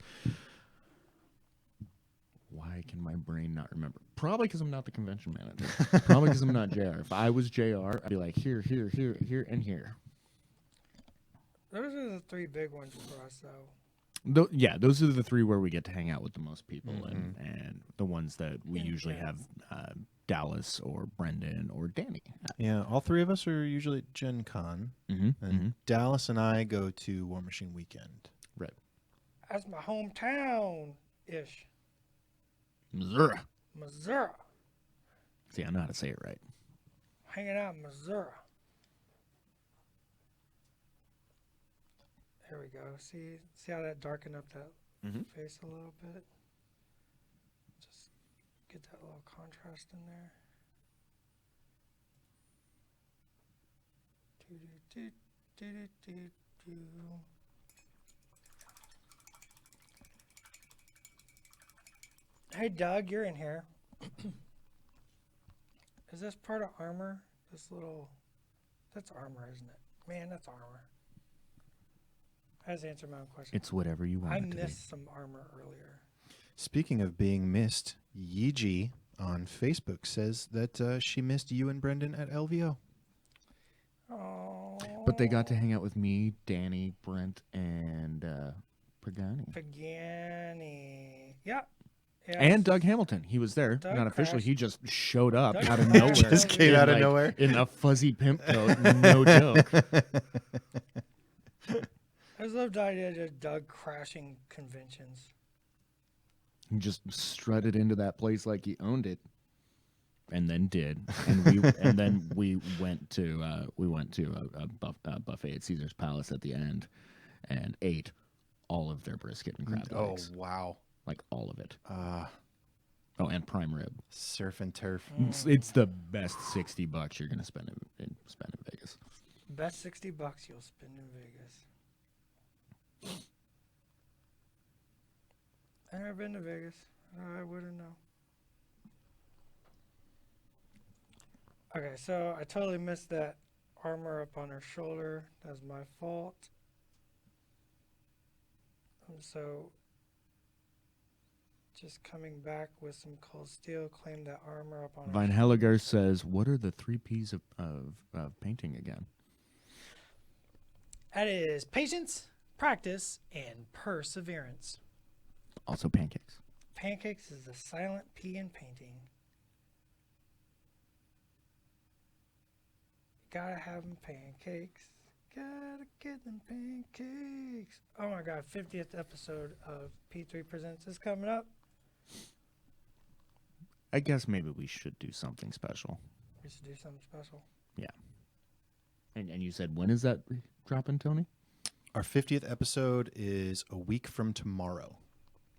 Why can my brain not remember? Probably because I'm not the convention manager. Probably because I'm not JR. If I was JR, I'd be like, here, and here. Those are the three big ones for us, though. Yeah, those are the three where we get to hang out with the most people, and the ones that we usually have Dallas or Brendan or Danny. Yeah, all three of us are usually at Gen Con, and Dallas and I go to War Machine Weekend. Right. That's my hometown-ish. Missouri. Missouri. See, I know how to say it right. Hanging out in Missouri. There we go. See how that darkened up that face a little bit? Just get that little contrast in there. Do. Hey, Doug, you're in here. Is this part of armor? This little... That's armor, isn't it? Man, that's armor. I just answered my own question. It's whatever you want I it to be. missed some armor earlier. Speaking of being missed, Yiji on Facebook says that she missed you and Brendan at LVO. Oh. But they got to hang out with me, Danny, Brent, and Pagani. Pagani. Yeah. And Doug Hamilton. He was there. Doug Not officially. crashed. He just showed up Doug out of crashed. nowhere. Just came In, out of nowhere. In a fuzzy pimp coat. No joke. I just love the idea of Doug crashing conventions. He just strutted into that place like he owned it, and then did. And then we went to a buffet at Caesar's Palace at the end, and ate all of their brisket and crab legs, wow. like all of it. Oh, and prime rib. Surf and turf. It's the best $60 you're gonna spend in Vegas. Best $60 you'll spend in Vegas. I've never been to Vegas. I wouldn't know. Okay, so I totally missed that armor up on her shoulder. That's my fault. So, just coming back with some cold steel, claim that armor up on her Vine Helliger says, "What are the 3 P's of painting again?" That is patience, practice, and perseverance. Also pancakes. Pancakes is the silent P in painting. Gotta have them pancakes. Gotta get them pancakes. Oh my god, 50th episode of P3 Presents is coming up. I guess maybe we should do something special. We should do something special. Yeah. And you said, when is that dropping, Tony? Our 50th episode is a week from tomorrow.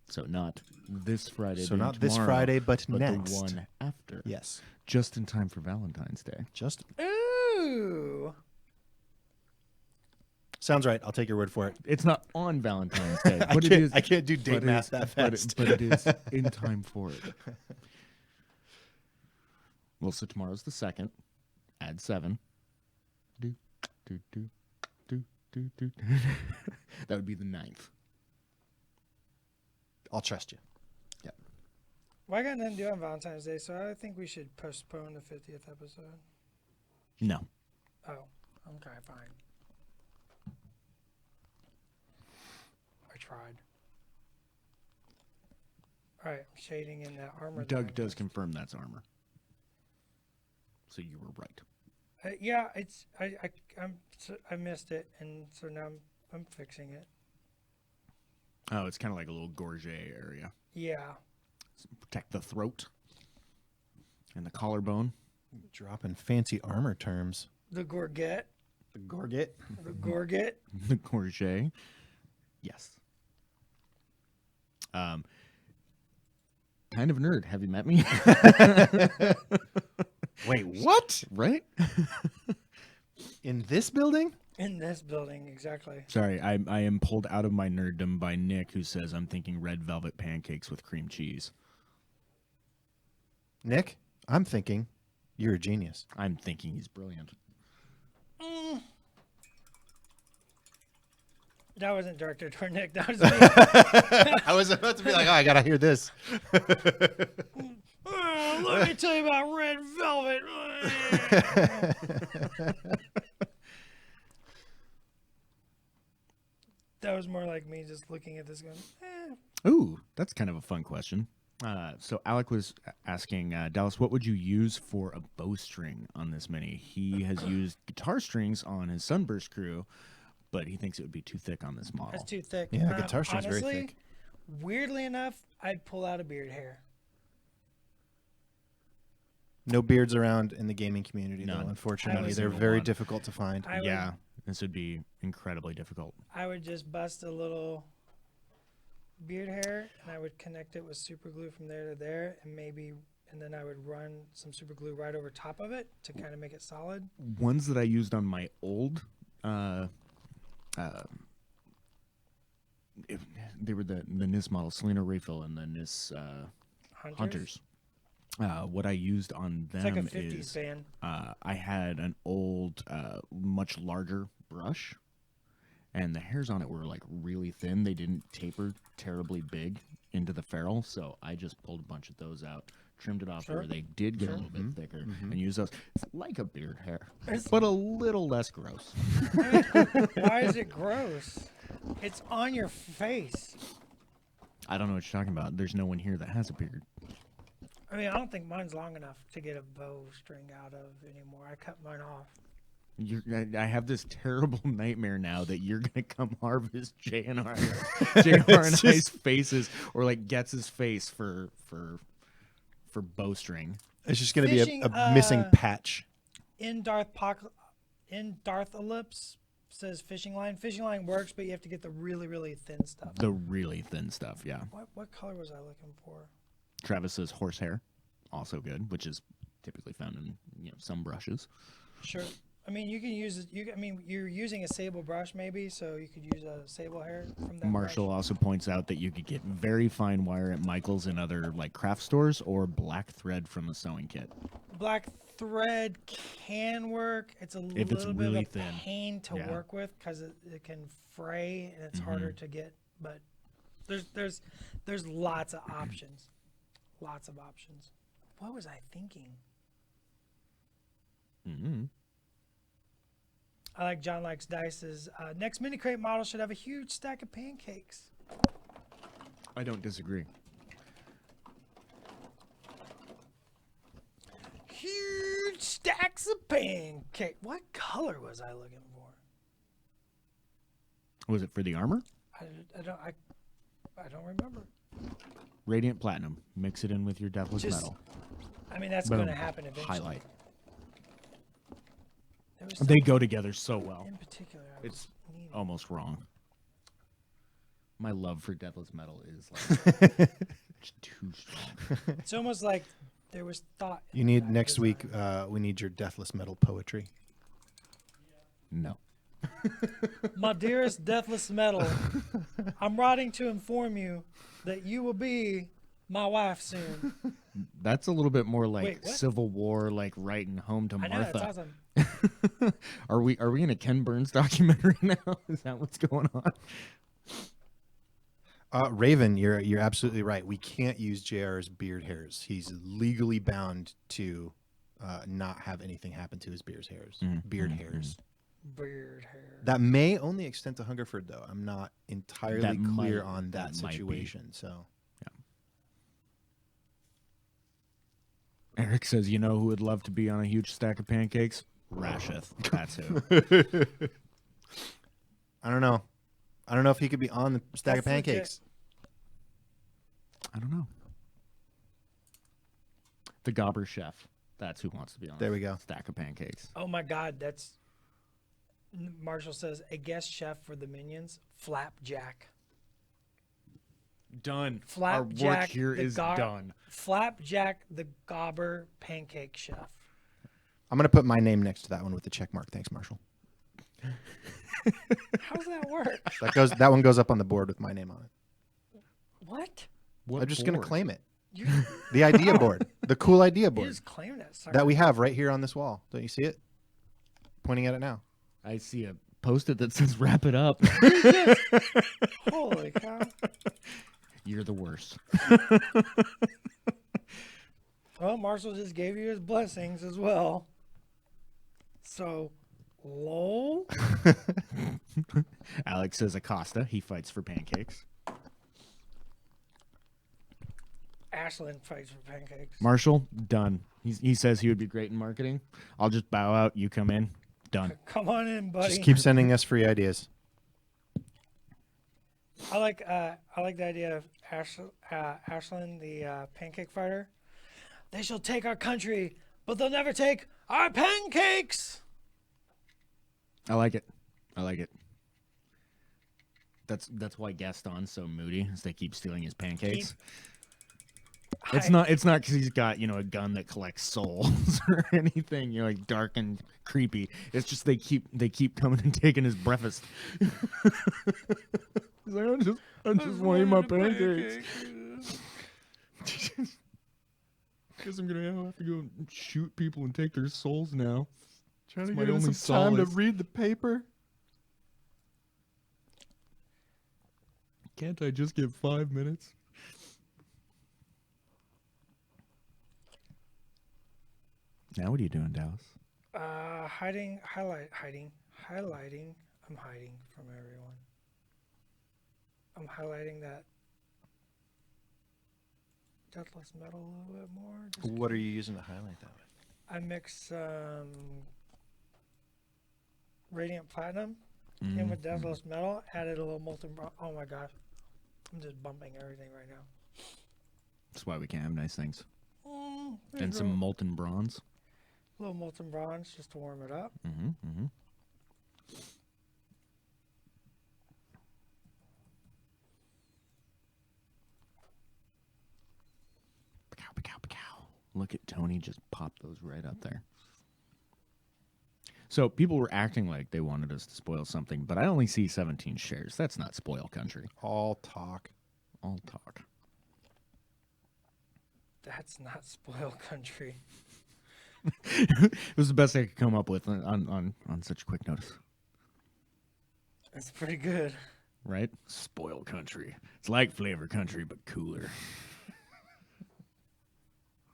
So not this Friday. So being not this tomorrow, Friday, but the next. one after. Yes. Just in time for Valentine's Day. Just Ooh! sounds right. I'll take your word for it. It's not on Valentine's Day, I but it can't- is. I can't do date but it math is- that but fast. but it is in time for it. Well, so tomorrow's the 2nd. Add 7. Do, do, do, do, do, do. That would be the 9th. I'll trust you. Well, I got nothing to do on Valentine's Day, so I think we should postpone the 50th episode. No. Oh, okay, fine. tried. All right, I'm shading in that armor. Doug does confirm that's armor. So you were right. Yeah, it's I missed it, and so now I'm fixing it. Oh, it's kind of like a little gorget area. Yeah. Protect the throat and the collarbone. Dropping fancy armor terms. The gorget. The gorget. The gorget. The gorget. Yes. Kind of nerd. Have you met me? Wait, what? Right? In this building? In this building, exactly. Sorry, I am pulled out of my nerddom by Nick, who says I'm thinking red velvet pancakes with cream cheese. Nick, I'm thinking you're a genius. I'm thinking he's brilliant. That wasn't directed toward Nick. That was me. I was about to be like, oh, I gotta hear this. Let me tell you about red velvet. That was more like me just looking at this going, Ooh, that's kind of a fun question. So Alec was asking, Dallas, what would you use for a bowstring on this mini? He has used guitar strings on his Sunburst crew, but he thinks it would be too thick on this model. that's too thick. Yeah, guitar string's very honestly, thick. Weirdly enough, I'd pull out a beard hair. No beards around in the gaming community, None. though, unfortunately. was They're single very one. difficult to find. Yeah, this would be incredibly difficult. I would just bust a little beard hair and I would connect it with super glue from there to there and then I would run some super glue right over top of it to kind of make it solid. Ones that I used on my old, they were the NIS model, Selena Refill, and the NIS Hunters. What I used on It's them like a 50s is band. I had an old, much larger brush, and the hairs on it were like really thin. They didn't taper terribly big into the ferrule, so I just pulled a bunch of those out, trimmed it off where they did get a little bit thicker, and used those. It's like a beard hair, but a little less gross. Why is it gross? It's on your face. I don't know what you're talking about. There's no one here that has a beard. I mean, I don't think mine's long enough to get a bowstring out of anymore. I cut mine off. I have this terrible nightmare now that you're gonna come harvest JR and I's faces, or like Getz's face for bowstring. It's just going to be Fishing, a missing patch. In Darth Ellipse says fishing line. Fishing line works, but you have to get the really, really thin stuff. The really thin stuff, yeah. What color was I looking for? Travis's horsehair, also good, which is typically found in some brushes. Sure. I mean, you can use it. You're using a sable brush, maybe, so you could use a sable hair from that. Marshall brush. also points out that you could get very fine wire at Michael's and other like craft stores, or black thread from the sewing kit. Black thread can work. It's a If it's little bit really of a thin. pain to Yeah. work with because it can fray and it's harder to get. But there's lots of options. Lots of options. What was I thinking? Mm-hmm. I like John Likes Dice's. Next mini crate model should have a huge stack of pancakes. I don't disagree. Huge stacks of pancake. What color was I looking for? Was it for the armor? I don't remember. Radiant Platinum. Mix it in with your Deathless Just- Metal. I mean, that's Boom. going to happen eventually. Highlight. There was They go together so well. in particular. I It's was needing. almost wrong. My love for Deathless Metal is like just too strong. It's almost like there was thought. You in need that next week. design. We need your deathless metal poetry. No. My dearest Deathless Metal, I'm writing to inform you that you will be my wife soon. That's a little bit more like Wait, what? Civil War, like writing home to I know Martha. that's awesome. Are we in a Ken Burns documentary now? Is that what's going on? Raven, you're absolutely right. We can't use JR's beard hairs. He's legally bound to not have anything happen to his beard hairs. Beard hairs. beard hair. That may only extend to Hungerford, though. I'm not entirely That clear might- on that that might be. situation. So Eric says, you know who would love to be on a huge stack of pancakes? Rasheth. That's who. I don't know. I don't know if he could be on the stack of That's legit. pancakes. I don't know. The Gobber Chef. That's who wants to be on There a we go. stack of pancakes. Oh my God, that's. Marshall says a guest chef for the Minions, Flapjack. Done. Flapjack, Our work here the is done. Flapjack, the Gobber pancake chef. I'm gonna put my name next to that one with the check mark. Thanks, Marshall. How does that work? That one goes up on the board with my name on it. What? I'm just gonna claim it. You, The idea board, the cool idea you board just claimed it. Sorry. that we have right here on this wall. Don't you see it? Pointing at it now. I see a post-it that says "Wrap it up." Holy cow. You're the worst. Well, Marshall just gave you his blessings as well. So, lol. Alex says Acosta. He fights for pancakes. Ashland fights for pancakes. Marshall, done. He says he would be great in marketing. I'll just bow out. You come in. Done. Come on in, buddy. Just keep sending us free ideas. I like the idea of Ashland, the pancake fighter. They shall take our country, but they'll never take our pancakes. I like it. I like it. That's why Gaston's so moody, is they keep stealing his pancakes. It's not because he's got, a gun that collects souls or anything, like dark and creepy. It's just they keep coming and taking his breakfast. He's like, I just want to eat my pancakes. Guess I'm gonna have to go shoot people and take their souls now. Trying to get in some time to read the paper. Can't I just get 5 minutes? Now what are you doing, Dallas? Highlighting. I'm hiding from everyone. I'm highlighting that Deathless Metal a little bit more. Just What are you using to highlight that with? I mixed Radiant Platinum in with Deathless Metal, added a little molten bronze. Oh my gosh. I'm just bumping everything right now. That's why we can't have nice things. There's And some molten bronze. a little molten bronze just to warm it up. Mm-hmm, mm-hmm. Pow, pow, pow. Look at Tony just pop those right up there. So people were acting like they wanted us to spoil something, but I only see 17 shares. That's not spoil country. All talk. All talk. That's not spoil country. It was the best I could come up with on such quick notice. It's pretty good. Right? Spoil country. It's like flavor country, but cooler.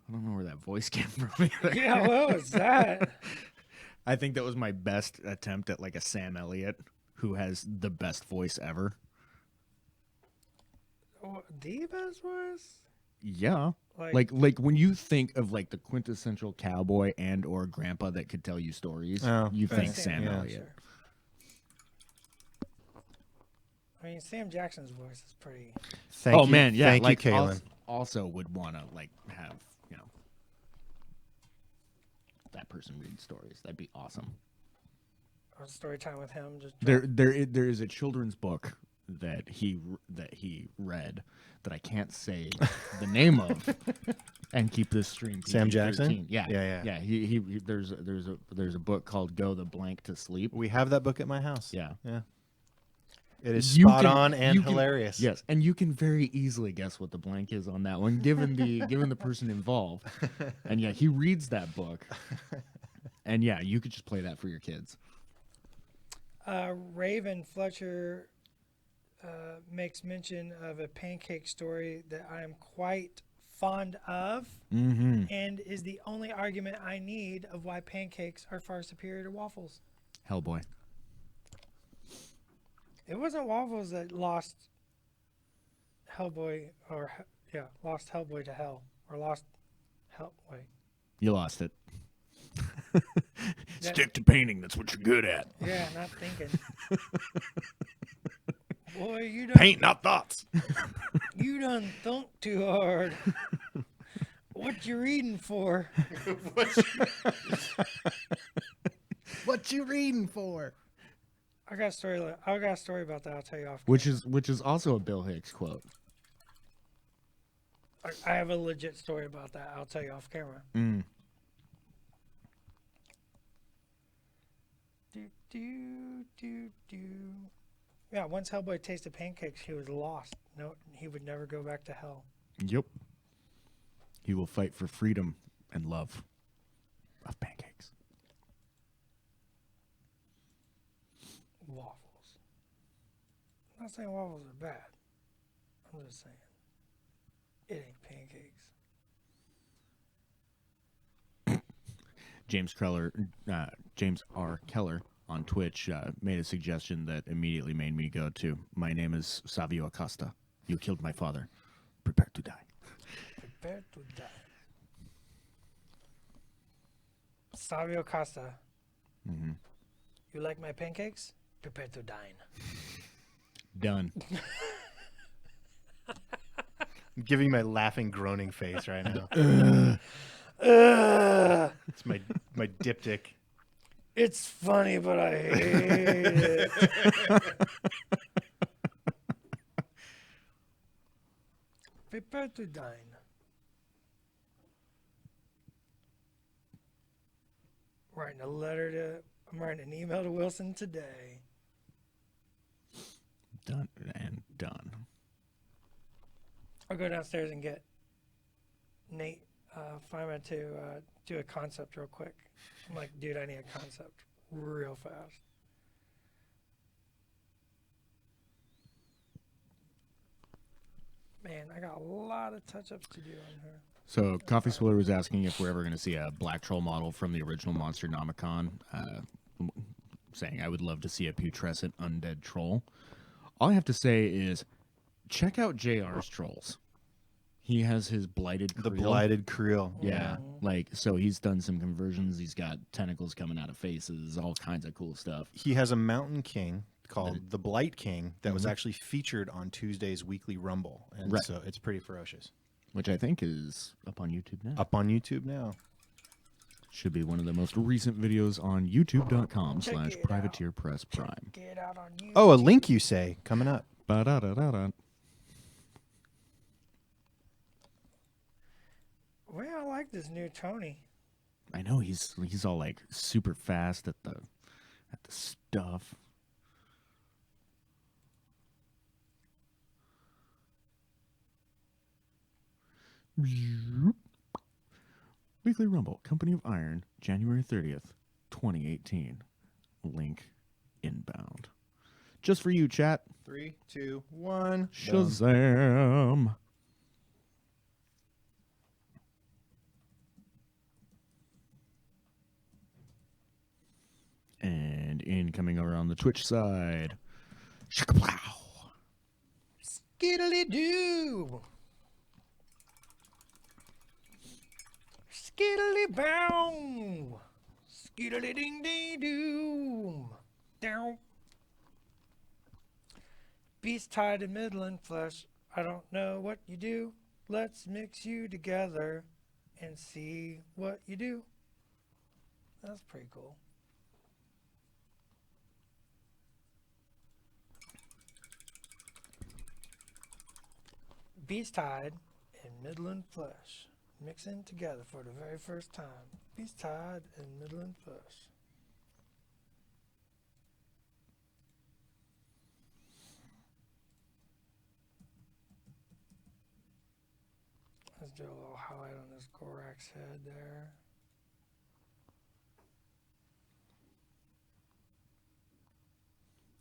I don't know where that voice came from either. Yeah, what was that? I think that was my best attempt at like a Sam Elliott, who has the best voice ever. The best was? Yeah. Like when you think of like the quintessential cowboy and or grandpa that could tell you stories, Oh, you think thanks. Sam Yeah. Elliott. Sure. I mean, Sam Jackson's voice is pretty. Thank you. Man, yeah. Thank like you, Kaylin. Also would want to like have, that person read stories. That'd be awesome. A story time with him. Just There is a children's book that he read that I can't say the name of, and keep this stream. Sam PG-13. Jackson? Yeah, Yeah. He there's a book called Go the Blank to Sleep. We have that book at my house. Yeah. Yeah. It is You spot can- on and you can- hilarious. Yes, and you can very easily guess what the blank is on that one, given the person involved. And yeah, he reads that book, and yeah, you could just play that for your kids. Raven Fletcher makes mention of a pancake story that I am quite fond of, Mm-hmm. and is the only argument I need of why pancakes are far superior to waffles. Hellboy. It wasn't Waffles that lost Hellboy, lost Hellboy to hell, or lost wait. You lost it. That- Stick to painting. That's what you're good at. Yeah, not thinking. Boy, Paint, not thoughts. you done thunk too hard. What you reading for? What you reading for? I got a story. I got a story about that. I'll tell you off. Which is also a Bill Hicks quote. I have a legit story about that. I'll tell you off camera. Mm. Do. Yeah, once Hellboy tasted pancakes, he was lost. No, he would never go back to hell. Yep. He will fight for freedom and love of pancakes. Waffles. I'm not saying waffles are bad. I'm just saying it ain't pancakes. James R. Keller on Twitch made a suggestion that immediately made me go to, my name is Savio Acosta. You killed my father. Prepare to die. Prepare to die. Savio Costa. Mm-hmm. You like my pancakes? Prepare to dine. Done. I'm giving you my laughing, groaning face right now. It's my diptych. It's funny, but I hate it. Prepare to dine. I'm writing an email to Wilson today. Done and done. I'll go downstairs and get Nate Feynman to do a concept real quick. I'm like, dude, I need a concept real fast. Man, I got a lot of touch-ups to do on her. So Coffee Swiller was asking if we're ever going to see a Black Troll model from the original Monster Nomicon, saying I would love to see a putrescent undead troll. All I have to say is check out JR's trolls. He has his blighted The creel. blighted creel. Yeah, like, so he's done some conversions. He's got tentacles coming out of faces, all kinds of cool stuff. He has a Mountain King called the Blight King that was actually featured on Tuesday's Weekly Rumble. And Right. so it's pretty ferocious. Which I think is up on YouTube now. Up on YouTube now. Should be one of the most recent videos on youtube.com Check slash it Privateer Press Prime. Get out on you. Oh, a link you say coming up. Ba-da-da-da-da. Well, I like this new Tony. I know he's all like super fast at the stuff. Weekly Rumble, Company of Iron, January 30th, 2018. Link inbound. Just for you, chat. 3, 2, 1. Shazam. And incoming over on the Twitch side. Shakaplow. Skiddly doo. Skiddly bow. Skiddly ding ding doom. Down. Beast tied in Midland flesh. I don't know what you do. Let's mix you together and see what you do. That's pretty cool. Beast tied in Midland flesh. Mixing together for the very first time. Beast tied in Midland flesh. Let's do a little highlight on this Gorax head there.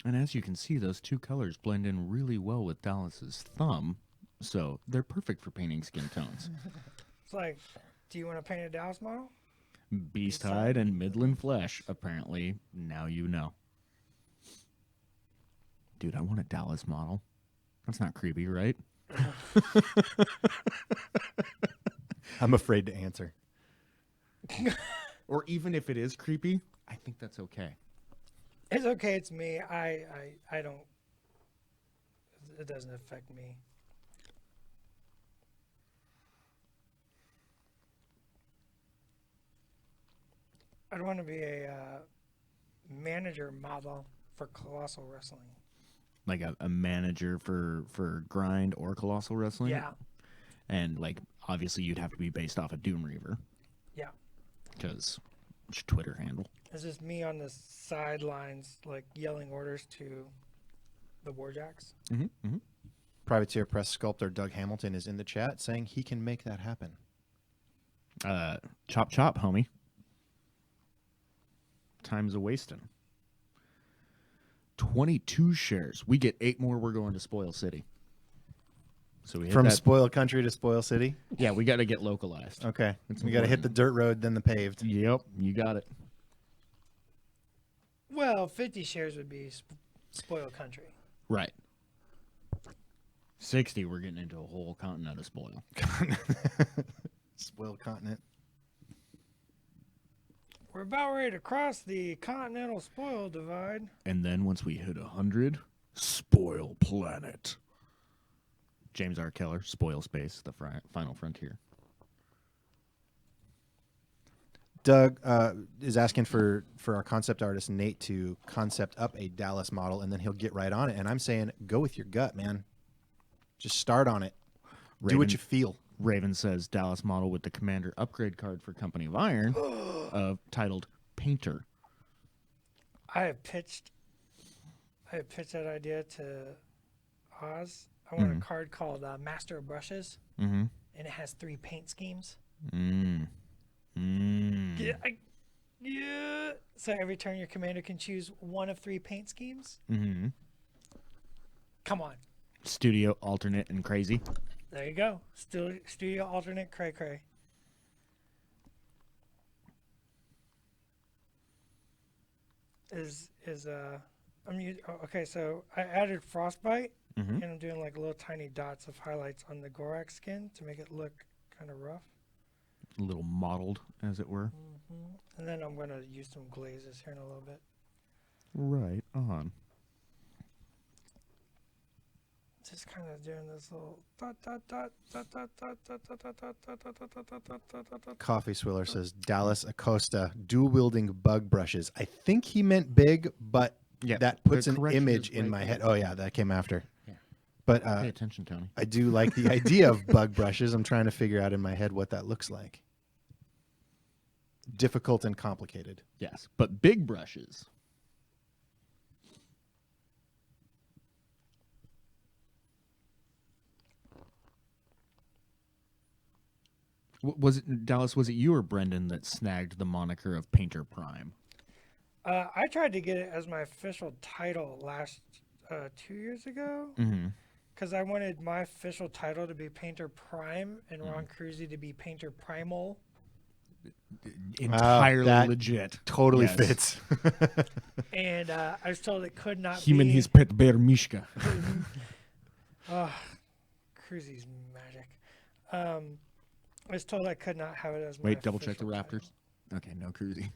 And as you can see, those two colors blend in really well with Dallas's thumb, so they're perfect for painting skin tones. It's like, do you want to paint a Dallas model? Beast hide and Midland flesh, apparently. Now you know. Dude, I want a Dallas model. That's not creepy, right? I'm afraid to answer. Or even if it is creepy, I think that's okay. It's okay. It's me. I don't. It doesn't affect me. I'd want to be a manager model for Colossal Wrestling. Like a manager for Grind or Colossal Wrestling? Yeah. And, like, obviously you'd have to be based off of Doom Reaver. Yeah. Because it's your Twitter handle. It's just me on the sidelines, like yelling orders to the Warjacks. Mm-hmm, mm-hmm. Privateer Press sculptor Doug Hamilton is in the chat saying he can make that happen. Chop chop, homie. Time's a wasting. 22 shares. We get 8 more. We're going to Spoil City. So we hit From that. Spoil Country to Spoil City. Yeah, we got to get localized. Okay. It's We got to hit important. the dirt road, then the paved. Yep, you got it. Well, 50 shares would be Spoil Country. Right. 60, we're getting into a whole continent of spoil. Spoil continent. We're about ready to cross the continental spoil divide. And then once we hit 100, spoil planet. James R. Keller, Spoil Space, the final frontier. Doug is asking for our concept artist Nate to concept up a Dallas model, and then he'll get right on it. And I'm saying, go with your gut, man. Just start on it. Do what you feel. Raven says Dallas model with the commander upgrade card for Company of Iron, titled Painter. I have pitched that idea to Oz. I want a card called Master of Brushes, Mm-hmm. and it has 3 paint schemes. Mm. Yeah. So every turn your commander can choose one of 3 paint schemes. Mm-hmm. Come on. Studio, alternate, and crazy. There you go. Studio alternate cray cray. Okay, so I added frostbite, Mm-hmm. and I'm doing like little tiny dots of highlights on the Gorak skin to make it look kind of rough. A little mottled, as it were. And then I'm gonna use some glazes here in a little bit. Right on. Just kind of doing this little dot dot dot dot dot dot dot dot dot dot dot dot dot dot dot dot. Coffee Swiller says Dallas Acosta dual wielding bug brushes. I think he meant big, but Yeah, that puts the an correction image is in right my there. head. Oh yeah, that came after. Yeah. But Pay attention, Tony. I do like the idea of bug brushes. I'm trying to figure out in my head what that looks like. Difficult and complicated. Yes, but big brushes. Was it Dallas? Was it you or Brendan that snagged the moniker of Painter Prime? I tried to get it as my official title last 2 years ago Mm-hmm. because I wanted my official title to be Painter Prime and Ron Cruzy to be Painter Primal. Entirely that legit. Totally Yes. fits. And I was told it could not Him be. and his pet bear Mishka. Oh, Cruzy's magic. I was told I could not have it as my Wait, double check the official Raptors. Okay, no Cruzy.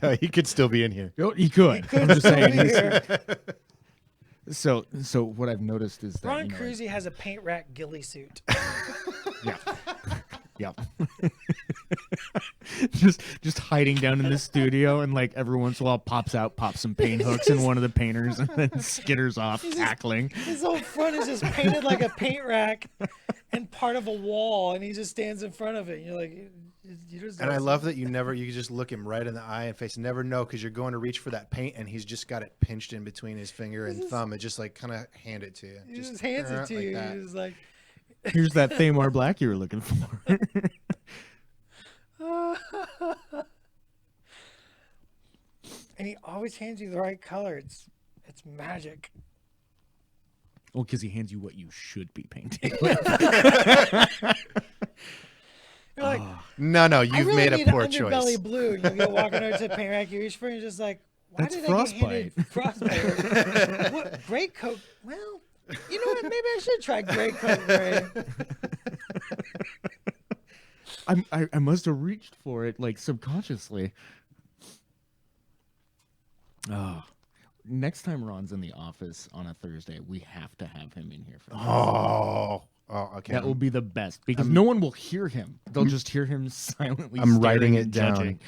No, he could still be in here. Oh, he could. I'm just title. saying. Here. So what I've noticed is that Ron you know, Cruzy has a paint rack ghillie suit. Yeah. Yep. just hiding down in the studio, and like every once in a while pops some paint hooks in one of the painters, and then skitters off cackling. His whole front is just painted like a paint rack and part of a wall, and he just stands in front of it. And you're like, you just. And I love that you can just look him right in the eye and face. Never know because you're going to reach for that paint and he's just got it pinched in between his finger and thumb. It just like kind of hand it to you. He just hands it to like you. that. He's like, Here's that Thamar Black you were looking for. and he always hands you the right color. It's magic. Well, because he hands you what you should be painting. You're like, No, I you've really made need a poor underbelly choice. blue. And you get walking over to the paint rack, you reach for it, and you're just like, Why That's did I get handed frostbite? What, great coat? Well, you know what? Maybe I should try great coat gray. I must have reached for it like subconsciously. Oh. Next time Ron's in the office on a Thursday, we have to have him in here for this. Okay. That will be the best because no one will hear him. They'll just hear him silently. I'm writing staring it and down.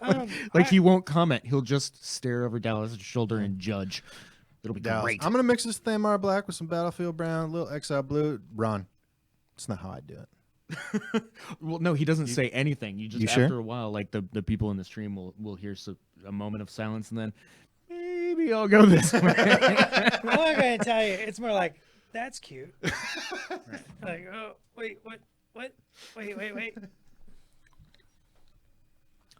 judging. Like he won't comment. He'll just stare over Dallas' shoulder and judge. It'll be Dallas. great. I'm gonna mix this Thamar Black with some Battlefield Brown, a little Exile Blue. Ron, it's not how I do it. Well, no, he doesn't say anything. You just You after sure? a while, like the people in the stream will hear a moment of silence, and then maybe I'll go this way. I'm not gonna tell you. It's more like that's cute. Like, oh wait, what? Wait.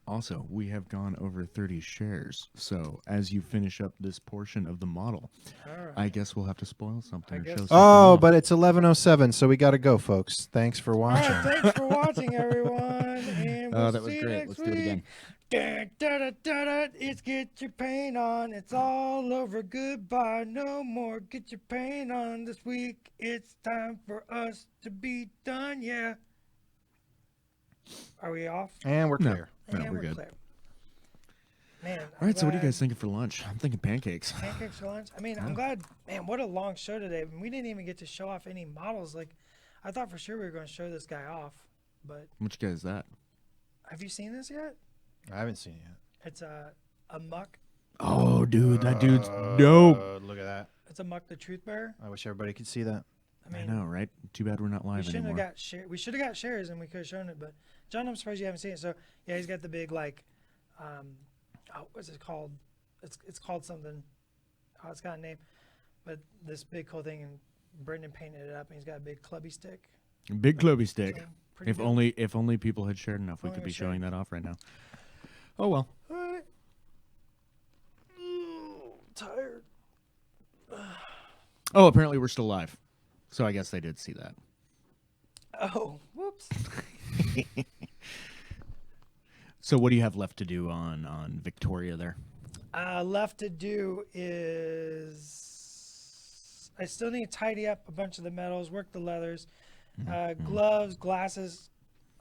Also, we have gone over 30 shares, so as you finish up this portion of the model, All right. I guess we'll have to spoil something. I Or guess show so. something Oh, off. but it's 11:07, so we gotta go, folks. Thanks for All watching. right, thanks for watching, everyone. And we'll Oh, that was see you great. next Let's do it again. week. Da, da, da, da, it's get your paint on. It's all over. Goodbye. No more. Get your paint on this week. It's time for us to be done. Yeah. Are we off? And we're No. clear. No, Yeah, we're good. clear. Man. All right, so what are you guys thinking for lunch? I'm thinking pancakes. Pancakes for lunch. I mean, I'm glad. Man, what a long show today. We didn't even get to show off any models. Like, I thought for sure we were going to show this guy off. But Which guy is that? have you seen this yet? I haven't seen it yet. It's a Muck. Oh, dude, that dude's dope. Look at that. It's a Muck the Truth Bearer. I wish everybody could see that. I I mean, know, right? Too bad we're not we live shouldn't anymore. have got share. We should have got shares and we could have shown it. But John, I'm surprised you haven't seen it. So yeah, he's got the big like, what's it called? It's called something. Oh, it's got a name. But this big cool thing, and Brendan painted it up, and he's got a big clubby stick. Big clubby stick. So, pretty If dope. if only people had shared enough, we Only could we be showing shared. that off right now. Oh well. All right. Tired. Oh, apparently we're still live. So I guess they did see that. Oh, whoops. So what do you have left to do on Victoria there? Left to do is I still need to tidy up a bunch of the metals, work the leathers, gloves, glasses.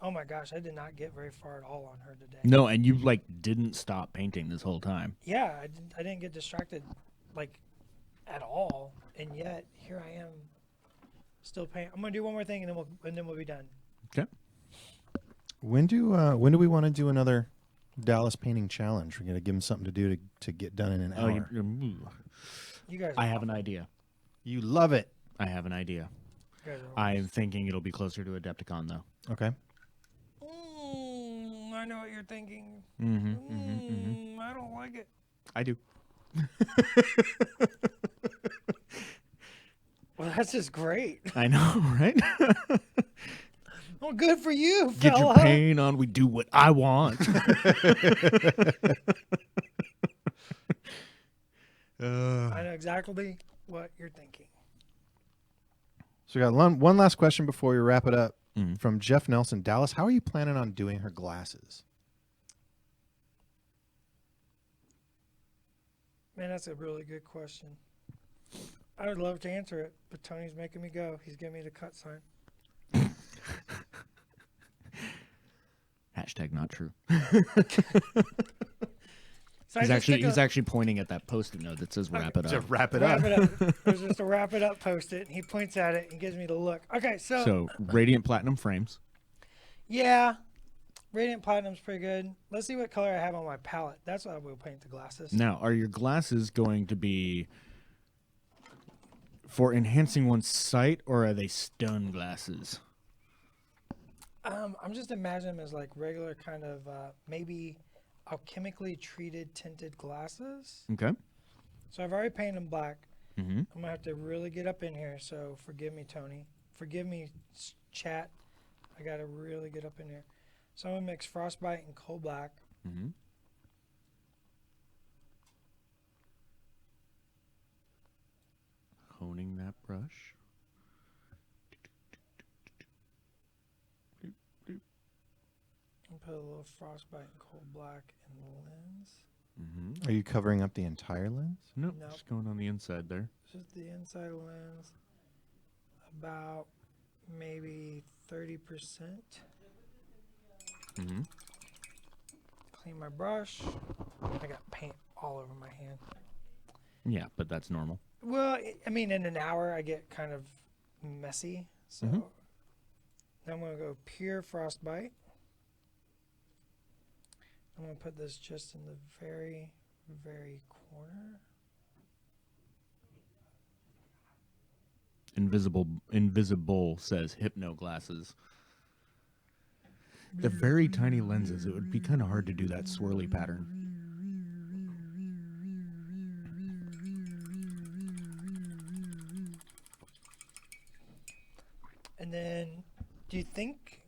Oh my gosh, I did not get very far at all on her today. No, and you like didn't stop painting this whole time. Yeah, I didn't get distracted like at all, and yet here I am still painting. I'm gonna do one more thing and then we'll be done. Okay. When do we want to do another Dallas painting challenge? We're gonna give him something to do to get done in an Oh, hour. You guys. I have an idea. You love it. I have an idea. You guys are I'm thinking it'll be closer to Adepticon though. Okay. I know what you're thinking. I don't like it. I do. Well, that's just great. I know, right? Well, good for you, Get your fella. paint on. We do what I want. I know exactly what you're thinking. So we got one last question before we wrap it up Mhm. from Jeff Nelson. Dallas, how are you planning on doing her glasses? Man, that's a really good question. I would love to answer it, but Tony's making me go. He's giving me the cut sign. Hashtag not true. So He's I just actually stick a- pointing at that post-it note that says "wrap it To up." wrap it wrap up. it up. There's just a wrap it up post-it, and he points at it and gives me the look. Okay, So radiant platinum frames. yeah, Radiant Platinum's pretty good. Let's see what color I have on my palette. That's what I will paint the glasses. Now, are your glasses going to be for enhancing one's sight, or are they stun glasses? I'm just imagining them as like regular kind of maybe alchemically treated tinted glasses. Okay. So I've already painted them black. Mm-hmm. I'm gonna have to really get up in here. So forgive me, Tony. Forgive me, chat. I gotta really get up in here. So I'm gonna mix Frostbite and Coal Black. Mm-hmm. Honing that brush. And put a little Frostbite and Coal Black in the lens. Are you covering up the entire lens? Nope, Nope. just going on the inside there. Just the inside lens. About maybe 30%. Mm-hmm. Clean my brush. I got paint all over my hand. Yeah, but that's normal. Well, I mean, in an hour, I get kind of messy. So Mhm. then I'm going to go pure frostbite. I'm going to put this just in the very, very corner. Invisible says hypno glasses. The very tiny lenses, it would be kind of hard to do that swirly pattern. And then, do you think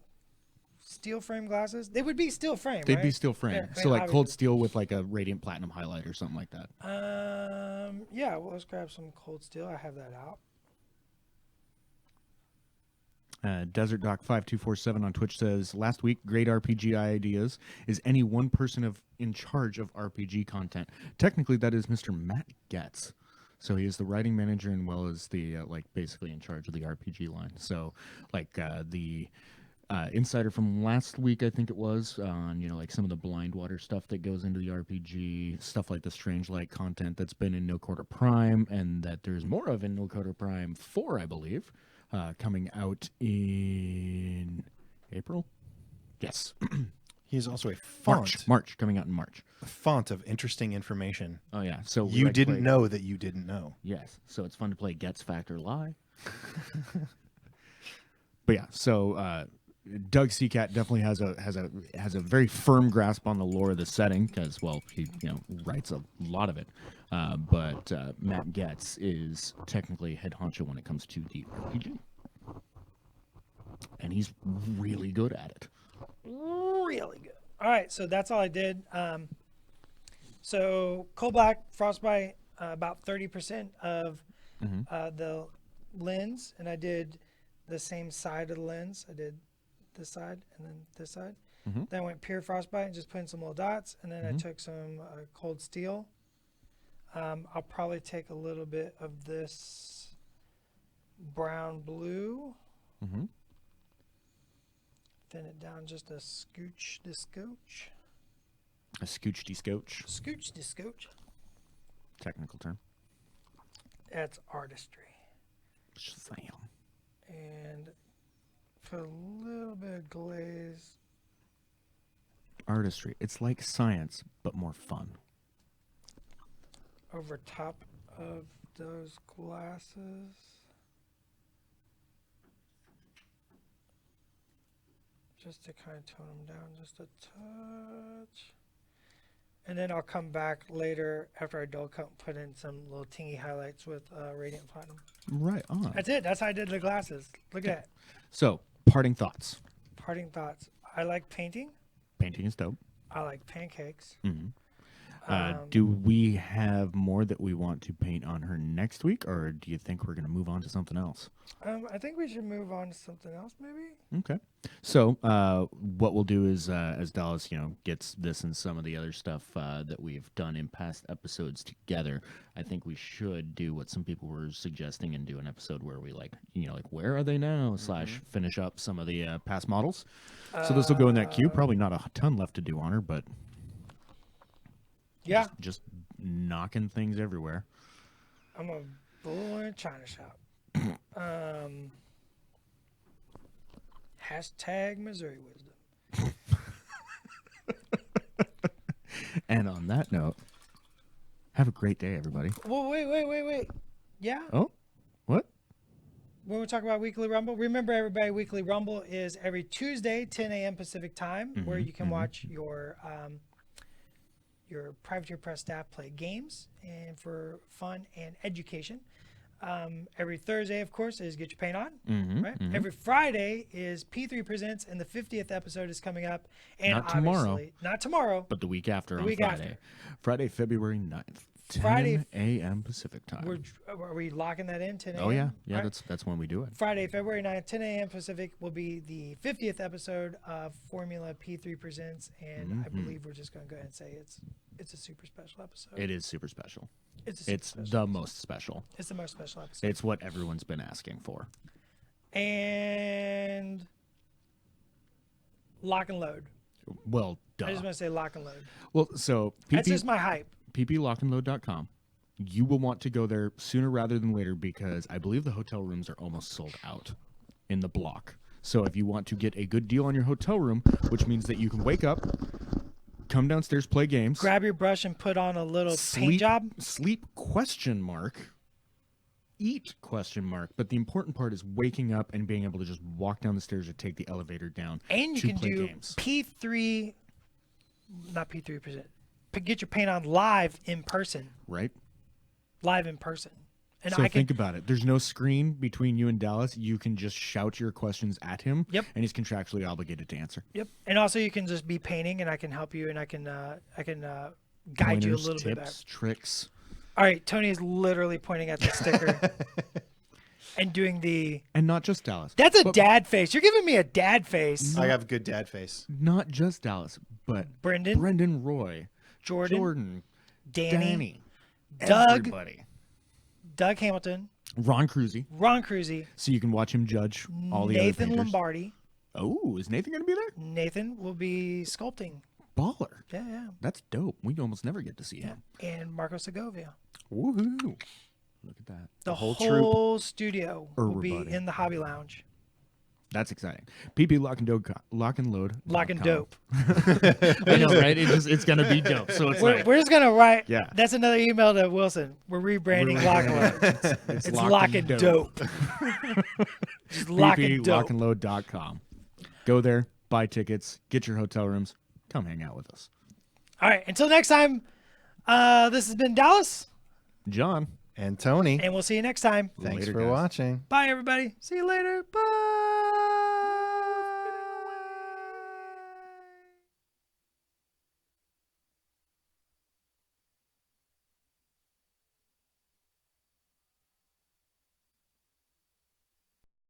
steel frame glasses? They would be steel frame, They'd right? be steel frame. Yeah, I So mean, like cold obviously- steel with like a radiant platinum highlight or something like that. Yeah, well, let's grab some cold steel. I have that out. Desert Doc 5247 on Twitch says, last week, great RPG ideas. Is any one person in charge of RPG content? Technically, that is Mr. Matt Getz. So he is the writing manager and well as the like basically in charge of the RPG line. So like the insider from last week, I think it was, on like some of the blind water stuff that goes into the RPG, stuff like the Strange Light content that's been in No Quarter Prime, and that there's more of in No Quarter Prime 4, I believe, coming out in April. Yes, He's also a font, March, coming out in March. a font of interesting information. Oh yeah, so we You like to didn't play- know that you didn't know. Yes, so it's fun to play Gets Fact or Lie. But yeah, so Doug Seacat definitely has a very firm grasp on the lore of the setting because well he writes a lot of it, but Matt Getz is technically head honcho when it comes to the RPG, and he's really good at it. Really good. All right, so that's all I did. So coal black frostbite, about 30% of the lens, and I did the same side of the lens. I did this side and then this side. Then I went pure frostbite and just put in some little dots, and then I took some cold steel. I'll probably take a little bit of this brown blue. Mm-hmm. Thin it down just a scooch to scooch. A scoochty scotch, Scooch to scooch. technical term. That's artistry. Shazam. And put a little bit of glaze. Artistry. It's like science, but more fun. Over top of those glasses. Just to kind of tone them down just a touch. And then I'll come back later after I dull coat and put in some little tingy highlights with Radiant Platinum. Right on. That's it. That's how I did the glasses. Look at that. So, parting thoughts. Parting thoughts. I like painting. Painting is dope. I like pancakes. Mm-hmm. Do we have more that we want to paint on her next week, or do you think we're going to move on to something else? I think we should move on to something else, maybe. Okay. So what we'll do is, as Dallas, gets this and some of the other stuff that we've done in past episodes together, I think we should do what some people were suggesting and do an episode where we like where are they now / finish up some of the past models. So this will go in that queue. Probably not a ton left to do on her, but Yeah, just knocking things everywhere. I'm a bull in a china shop. Hashtag Missouri Wisdom. And on that note, have a great day, everybody. Well, wait. Yeah? Oh, what? When we talk about Weekly Rumble, remember everybody, Weekly Rumble is every Tuesday, 10 a.m. Pacific time, where you can watch your privateer press staff play games and for fun and education. Every Thursday, of course, is Get Your Paint On. Right? Every Friday is P3 Presents, and the 50th episode is coming up. And Not tomorrow. obviously, not tomorrow. But the week after The on week Friday. after. Friday, February 9th. Friday, 10 a.m. Pacific time. are we locking that in? 10 a.m. Oh yeah, yeah. All right. That's when we do it. Friday, February 9th, 10 a.m. Pacific will be the 50th episode of Formula P3 Presents, and I believe we're just going to go ahead and say it's a super special episode. It is super special. It's a super It's special the episode. most special. It's the most special episode. It's what everyone's been asking for. And lock and load. Well, I just duh. want to say lock and load. Well, so That's just my hype. pplockandload.com. You will want to go there sooner rather than later because I believe the hotel rooms are almost sold out in the block. So if you want to get a good deal on your hotel room, which means that you can wake up, come downstairs, play games, Grab your brush and put on a little paint sleep, job. sleep ? Eat ? But the important part is waking up and being able to just walk down the stairs or take the elevator down And you to can play do games. P3, not P3 present. Get your paint on live in person. Right? Live in person. And So I can think about it. There's no screen between you and Dallas. You can just shout your questions at him. Yep. And he's contractually obligated to answer. Yep. And also you can just be painting and I can help you and I can guide you a Pointers, little bit back. tips, tricks. All right, Tony is literally pointing at the sticker and doing the And not just Dallas. That's a But dad face. You're giving me a dad face. I have good dad face. Not just Dallas, but Brendan, Brendan Roy, Jordan, Danny, Danny, Doug, everybody. Doug Hamilton, Ron Cruzy. Ron Cruzy, So you can watch him judge all the Nathan other painters. Lombardi. Oh, is Nathan going to be there? Nathan will be sculpting. Baller. Yeah. That's dope. We almost never get to see him. And Marco Segovia. Woohoo. Look at that. The whole whole troop. studio will be Everybody. in the hobby lounge. That's exciting. PP Lock and Load. Lock and dope. I know, right? It's going to be dope. So it's We're just gonna write. Yeah. That's another email to Wilson. We're rebranding Lock and Load. It's Lock and Dope. Just Lock and Dope. PPLockandLoad.com. Go there, buy tickets, get your hotel rooms, come hang out with us. All right. Until next time. This has been Dallas, John. And Tony, and we'll see you next time. thanks Later, for guys. watching. Bye, everybody. See you later. Bye.